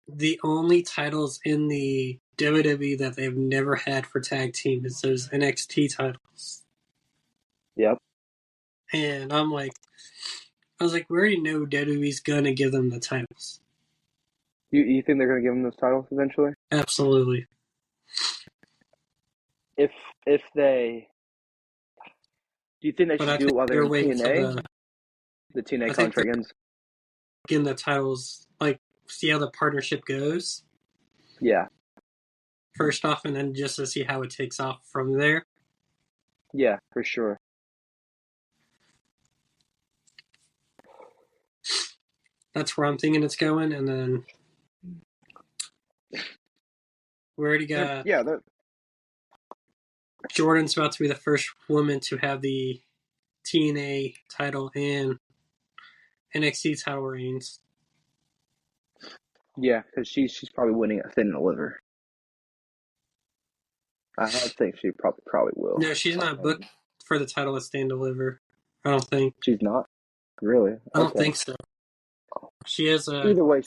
the only titles in the WWE that they've never had for tag team is those NXT titles. Yep. And I was like, we already know WWE's gonna give them the titles. You think they're going to give him those titles eventually? Absolutely. If if they, do you think they But should I do think it while they're they're in waiting for TNA? The TNA I think they're contract ends. getting the titles, like, see how the partnership goes Yeah. first off, and then just to see how it takes off from there. Yeah, for sure. That's where I'm thinking it's going. And then we already got Yeah, Jordan's about to be the first woman to have the TNA title and NXT title reigns. yeah, because she's probably winning a thin and liver. I think she probably will. No, she's not booked for the title at Stand Deliver. I don't think. She's not really I don't okay. think so. She has Either way,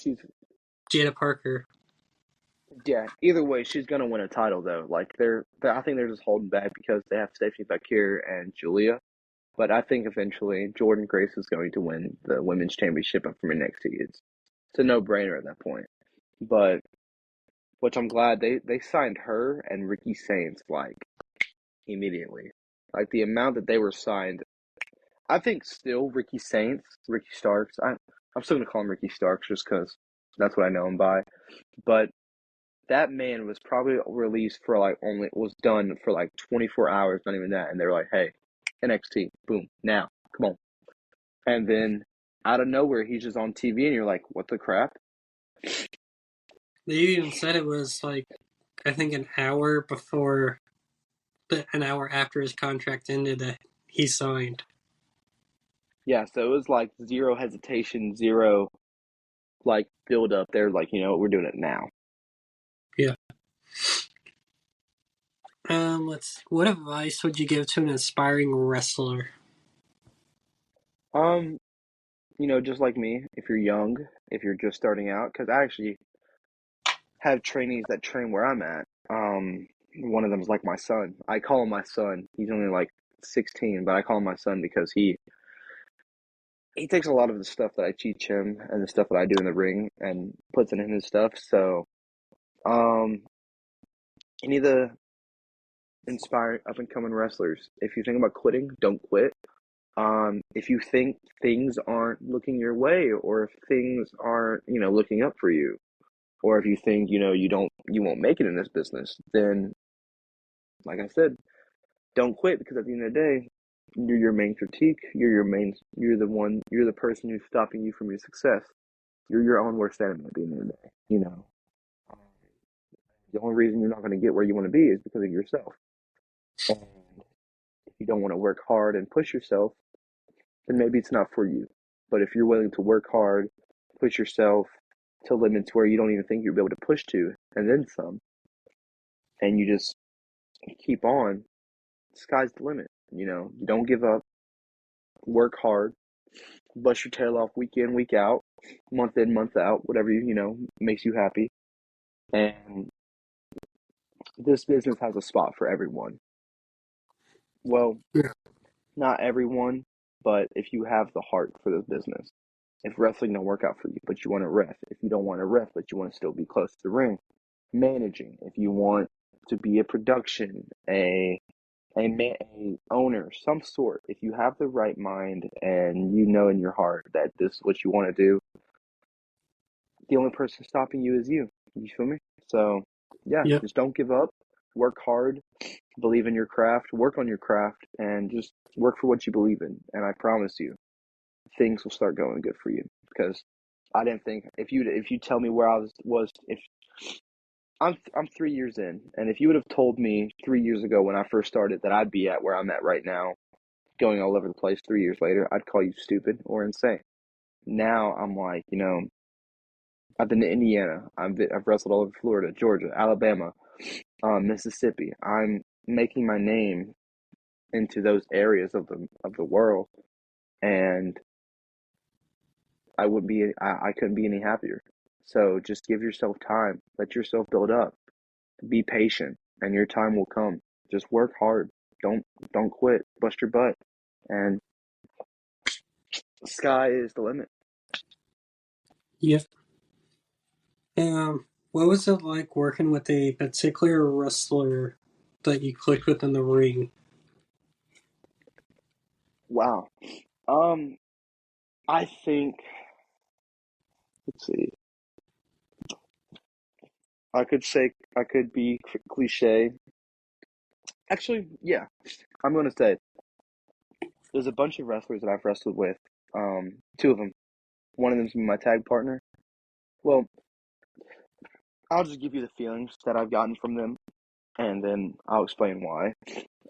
Jada Parker. yeah. Either way, she's gonna win a title though. Like I think they're just holding back because they have Stephanie Bakir and Julia. But I think eventually Jordan Grace is going to win the women's championship from NXT. It's a no brainer at that point. But which I'm glad they signed her and Ricky Saints like immediately. Like the amount that they were signed, I think still Ricky Starks. I'm still gonna call him Ricky Starks just because that's what I know him by. But that man was probably released for like only was done for like 24 hours, not even that, and they were like, "Hey, NXT, boom, now, come on." And then out of nowhere, he's just on TV, and you're like, "What the crap?" They even said it was like, I think an hour after his contract ended that he signed. Yeah, so it was like zero hesitation, zero like build up. They're like, we're doing it now. Yeah. What advice would you give to an aspiring wrestler? Um, just like me, if you're young, if you're just starting out, because I actually have trainees that train where I'm at. One of them is like my son. I call him my son. He's only like 16, but I call him my son because he takes a lot of the stuff that I teach him and the stuff that I do in the ring and puts it in his stuff. So, um, any of the inspiring up and coming wrestlers, if you think about quitting, don't quit. If you think things aren't looking your way, or if things aren't, looking up for you, or if you think, you won't make it in this business, then, like I said, don't quit, because at the end of the day, you're your main critique. You're the person who's stopping you from your success. You're your own worst enemy at the end of the day. Um, the only reason you're not going to get where you want to be is because of yourself. And if you don't want to work hard and push yourself, then maybe it's not for you. But if you're willing to work hard, push yourself to limits where you don't even think you'll be able to push to, and then some, and you just keep on, sky's the limit. You don't give up, work hard, bust your tail off week in, week out, month in, month out, whatever makes you happy. And this business has a spot for everyone. Well, Yeah. not everyone, but if you have the heart for this business, if wrestling don't work out for you, but you want to ref, if you don't want to ref, but you want to still be close to the ring, managing, if you want to be a production, a owner, some sort, if you have the right mind and you know in your heart that this is what you want to do, the only person stopping you is you. You feel me? So, yeah, Yep. just don't give up. Work hard. Believe in your craft. Work on your craft, and just work for what you believe in. And I promise you, things will start going good for you. Because I didn't think if you tell me where I was if I'm 3 years in, and if you would have told me 3 years ago when I first started that I'd be at where I'm at right now, going all over the place 3 years later, I'd call you stupid or insane. Now I'm like, I've been to Indiana. I've wrestled all over Florida, Georgia, Alabama, Mississippi. I'm making my name into those areas of the world, and I couldn't be any happier. So just give yourself time. Let yourself build up. Be patient, and your time will come. Just work hard. Don't quit. Bust your butt, and the sky is the limit. Yep. What was it like working with a particular wrestler that you clicked with in the ring? Wow. Um, I think, let's see. I could be cliche. Actually, yeah. I'm gonna say there's a bunch of wrestlers that I've wrestled with. Two of them. One of them's my tag partner. Well, I'll just give you the feelings that I've gotten from them, and then I'll explain why.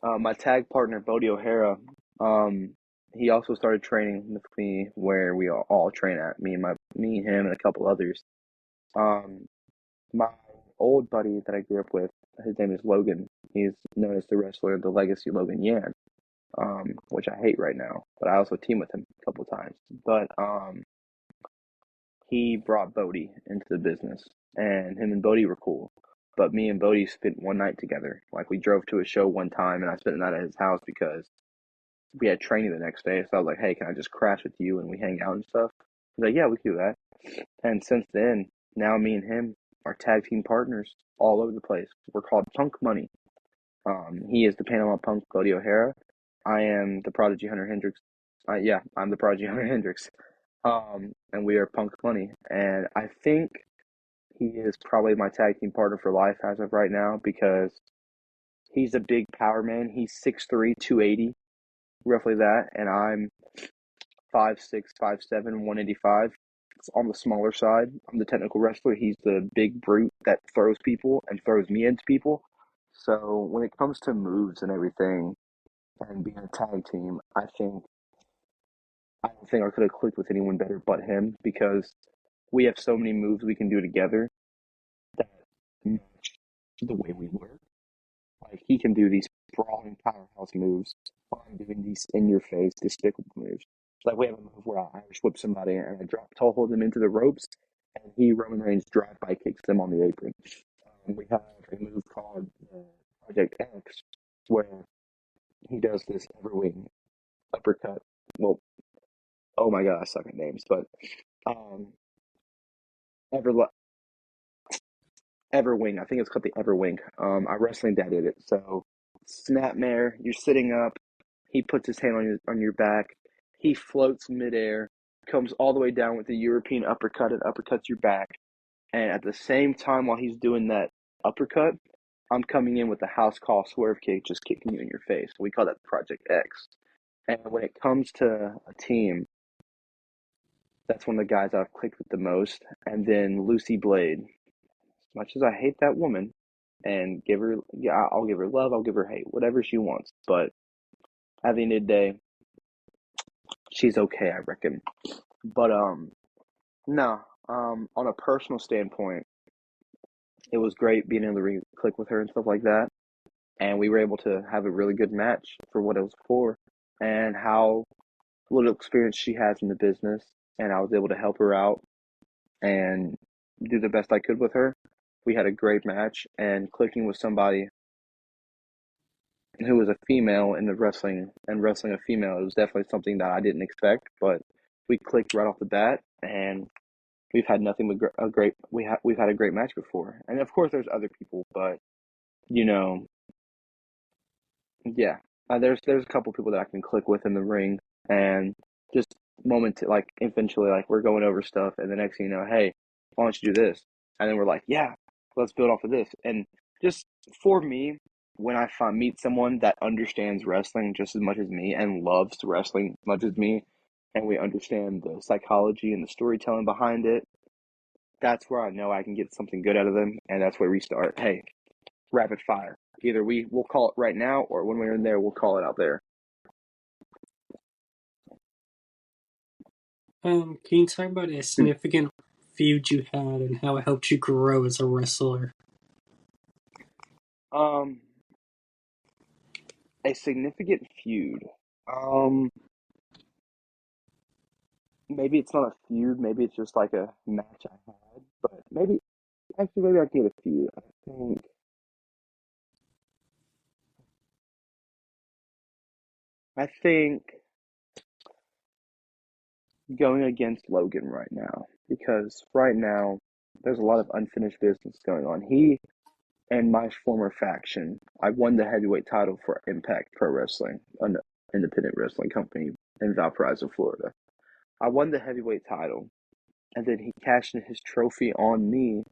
My tag partner, Bodie O'Hara, um, he also started training with me where we all train at. Me, him, and a couple others. Um, my old buddy that I grew up with, his name is Logan. He's known as the wrestler, the Legacy Logan Yan, which I hate right now. But I also team with him a couple times. But he brought Bodie into the business, and him and Bodie were cool. But me and Bodie spent one night together. Like, we drove to a show one time, and I spent the night at his house because we had training the next day. So I was like, "Hey, can I just crash with you and we hang out and stuff?" He's like, "Yeah, we can do that." And since then, now me and him are tag team partners all over the place. We're called Punk Money. He is the Panama Punk, Cody O'Hara. I am the Prodigy Hunter Hendrix. Yeah, I'm the Prodigy Hunter Hendrix. And we are Punk Money. And I think he is probably my tag team partner for life as of right now, because he's a big power man. He's 6'3", 280, roughly that. And I'm 5'6", 5'7", 185. It's on the smaller side. I'm the technical wrestler. He's the big brute that throws people and throws me into people. So when it comes to moves and everything and being a tag team, I don't think I could have clicked with anyone better but him, because we have so many moves we can do together that match the way we work. Like, he can do these brawling powerhouse moves. I'm doing these in your face, despicable moves. Like, we have a move where I Irish whip somebody and I drop toe hold them into the ropes, and Roman Reigns drive by kicks them on the apron. We have a move called Project X, where he does this everwing uppercut. Well, oh my god, I suck at names, but um, Ever Everwing. I think it's called the Everwing. Our wrestling dad did it. So snapmare, you're sitting up. He puts his hand on your back. He floats midair, comes all the way down with the European uppercut and uppercuts your back. And at the same time, while he's doing that uppercut, I'm coming in with the house call swerve kick, just kicking you in your face. We call that Project X. And when it comes to a team, that's one of the guys I've clicked with the most. And then Lucy Blade. As much as I hate that woman and give her, yeah, I'll give her love, I'll give her hate, whatever she wants. But at the end of the day, she's okay, I reckon. But no, on a personal standpoint, it was great being able to click with her and stuff like that. And we were able to have a really good match for what it was for and how little experience she has in the business. And I was able to help her out and do the best I could with her. We had a great match, and clicking with somebody who was a female in the wrestling and wrestling a female, it was definitely something that I didn't expect, but we clicked right off the bat, and we've had nothing but we've had a great match before. And of course there's other people, but you know, yeah, there's a couple people that I can click with in the ring, and just like eventually, like we're going over stuff, and the next thing you know, hey, why don't you do this? And then we're like, yeah, let's build off of this. And just for me, when I meet someone that understands wrestling just as much as me and loves wrestling as much as me, and we understand the psychology and the storytelling behind it, that's where I know I can get something good out of them, and that's where we start. Hey, rapid fire. Either we'll call it right now, or when we're in there, we'll call it out there. Can you talk about a significant feud you had and how it helped you grow as a wrestler? Um, a significant feud. Um, maybe it's not a feud. Maybe it's just like a match I had. But maybe I can get a feud. I think going against Logan right now, because right now there's a lot of unfinished business going on. He and my former faction, I won the heavyweight title for Impact Pro Wrestling, an independent wrestling company in Valparaiso, Florida. I won the heavyweight title, and then he cashed in his trophy on me,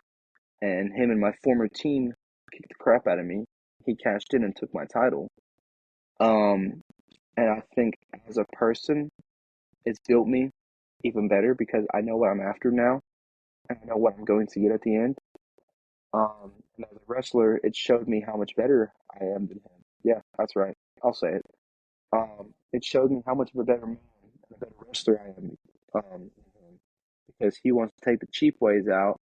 and him and my former team kicked the crap out of me. He cashed in and took my title. Um, and I think as a person, it's built me even better because I know what I'm after now, and I know what I'm going to get at the end. And as a wrestler, it showed me how much better I am than him. Yeah, that's right. I'll say it. It showed me how much of a better man and a better wrestler I am. Um, because he wants to take the cheap ways out,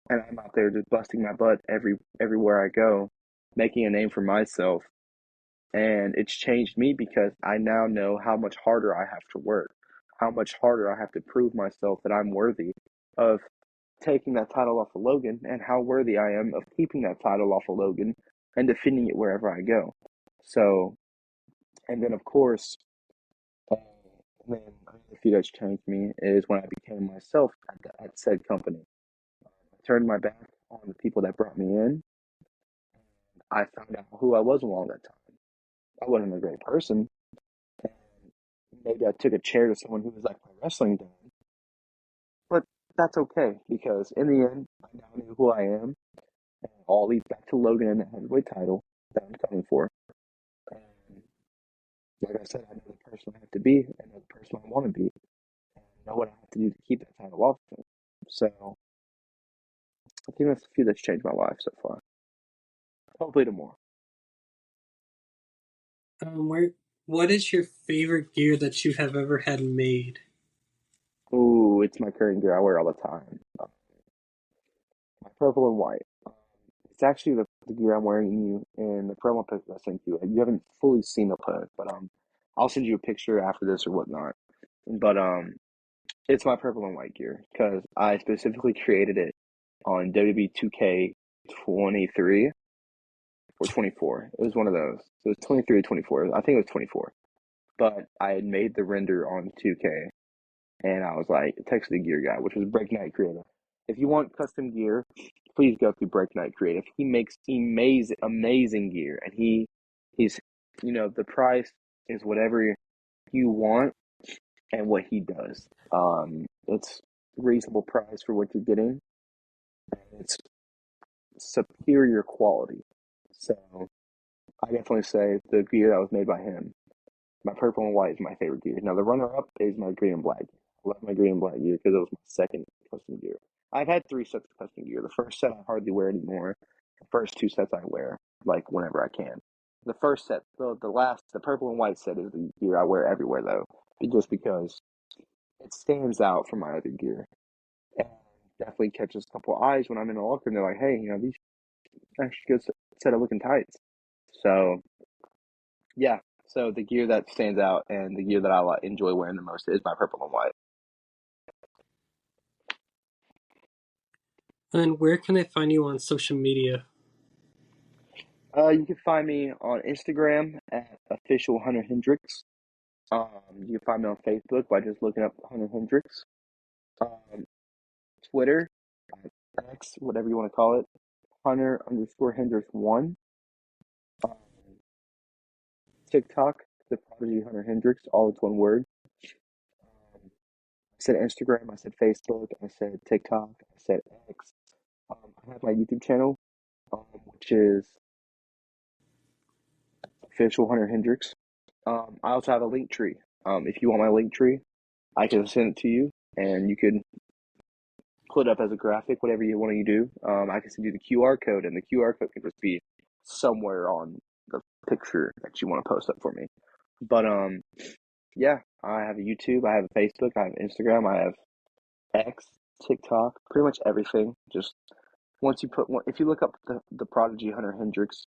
and I'm out there just busting my butt everywhere I go, making a name for myself. And it's changed me because I now know how much harder I have to work, how much harder I have to prove myself that I'm worthy of taking that title off of Logan, and how worthy I am of keeping that title off of Logan and defending it wherever I go. So, and then of course, uh, then another few that's changed me is when I became myself at said company. I turned my back on the people that brought me in. I found out who I was along that time. I wasn't a great person, and maybe I took a chair to someone who was like my wrestling dad. But that's okay because in the end, I now knew who I am, and it all leads back to Logan and the heavyweight title that I'm coming for. And like I said, I know the person I have to be, I know the person I want to be, and I know what I have to do to keep that title off of me. So I think that's a few that's changed my life so far. Hopefully, to more. Where what is your favorite gear that you have ever had made? Ooh, it's my current gear I wear all the time. My purple and white. It's actually the gear I'm wearing you in the promo pic I sent you. You haven't fully seen the pic, but I'll send you a picture after this or whatnot. But it's my purple and white gear because I specifically created it on WWE 2K23 or 24. It was one of those. So it was 23 or 24. I think it was 24. But I had made the render on 2K And I was like, text the gear guy, which was Break Night Creative. If you want custom gear, please go through Break Night Creative. He makes amazing gear, and he's the price is whatever you want and what he does. It's reasonable price for what you're getting. It's superior quality. So I definitely say the gear that was made by him. My purple and white is my favorite gear. Now the runner-up is my green and black. I love my green and black gear because it was my second custom gear. I've had 3 sets of custom gear. The first set I hardly wear anymore. The first 2 sets I wear like whenever I can. The first set, the purple and white set is the gear I wear everywhere though, just because it stands out from my other gear and definitely catches a couple eyes when I'm in the locker and they're like, hey, these actually good set of looking tights. So yeah, so the gear that stands out and the gear that I enjoy wearing the most is my purple and white. And where can they find you on social media? You can find me on Instagram at official Hunter Hendrix. You can find me on Facebook by just looking up Hunter Hendrix. Um, Twitter, X, whatever you want to call it, Hunter_Hendrix1. Um, TikTok, the Prodigy Hunter Hendrix, all it's one word. I said Instagram, I said Facebook, I said TikTok, I said X. I have my YouTube channel, which is official Hunter Hendrix. I also have a link tree. If you want my link tree, I can send it to you, and you can put it up as a graphic, whatever you want to do. I can send you the QR code, and the QR code can just be somewhere on the picture that you want to post up for me. But yeah, I have a YouTube, I have a Facebook, I have Instagram, I have X, TikTok, pretty much everything. Just once you if you look up the Prodigy Hunter Hendrix,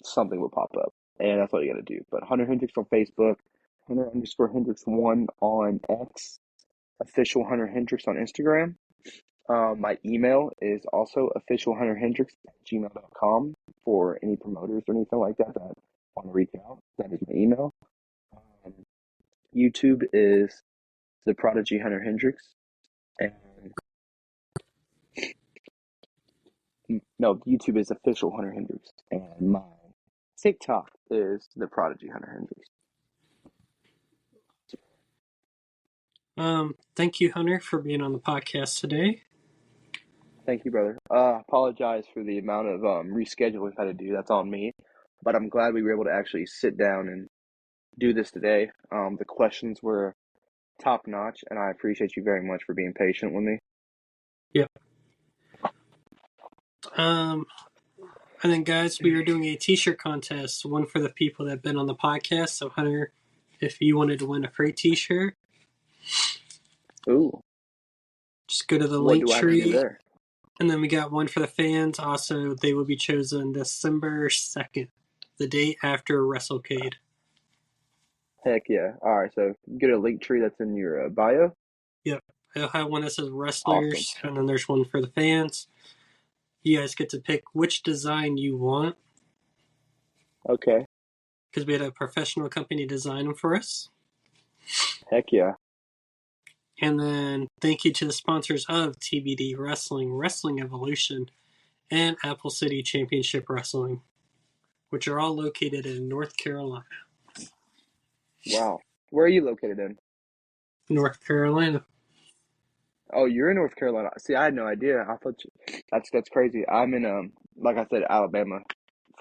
something will pop up, and that's all you got to do. But Hunter Hendrix on Facebook, Hunter_Hendrix1 on X, official Hunter Hendrix on Instagram. My email is also officialhunterhendrix@gmail.com for any promoters or anything like that that want to reach out. That is my email. Um, YouTube is the Prodigy Hunter Hendrix, and no, YouTube is official Hunter Hendrix, and my TikTok is the Prodigy Hunter Hendrix. Thank you, Hunter, for being on the podcast today. Thank you, brother. Apologize for the amount of rescheduling we've had to do. That's on me. But I'm glad we were able to actually sit down and do this today. The questions were top notch, and I appreciate you very much for being patient with me. Yeah. And then, guys, we are doing a t-shirt contest, one for the people that have been on the podcast. So, Hunter, if you wanted to win a free t-shirt, Ooh, just go to the what link do I have to do tree. there? And then we got one for the fans. Also, they will be chosen December 2nd, the day after WrestleCade. Heck yeah. All right, so get a link tree that's in your bio. Yep. I'll have one that says Awesome. wrestlers, and then there's one for the fans. You guys get to pick which design you want, Okay. because we had a professional company design them for us. Heck yeah. And then thank you to the sponsors of TBD Wrestling, Wrestling Evolution, and Apple City Championship Wrestling, which are all located in North Carolina. Wow. Where are you located in? North Carolina. Oh, you're in North Carolina. See, I had no idea. I thought that's crazy. I'm in like I said, Alabama,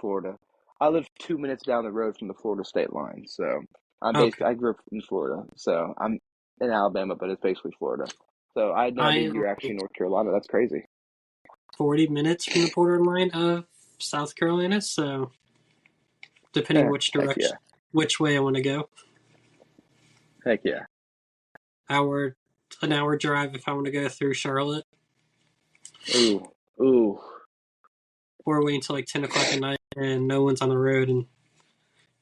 Florida. I live 2 minutes down the road from the Florida state line, so Okay. I grew up in Florida, so I'm in Alabama, but it's basically Florida. So I had no I idea am you're actually in like North Carolina. That's crazy. 40 minutes from the borderline of South Carolina, so depending which Heck direction, yeah. which way I want to go. Heck yeah. An hour drive if I want to go through Charlotte, Ooh. Ooh. or wait until like 10 o'clock at night and no one's on the road and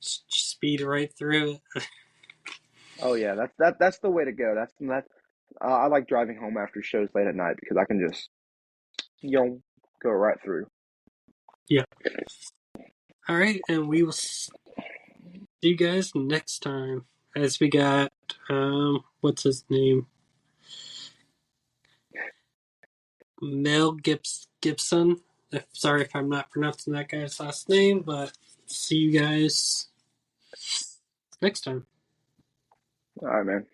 speed right through it. Oh yeah, that's the way to go. That's I like driving home after shows late at night because I can just you know go right through. Yeah. All right, and we will see you guys next time as we got What's his name? Mel Gibson. Sorry if I'm not pronouncing that guy's last name, but see you guys next time. All right, man.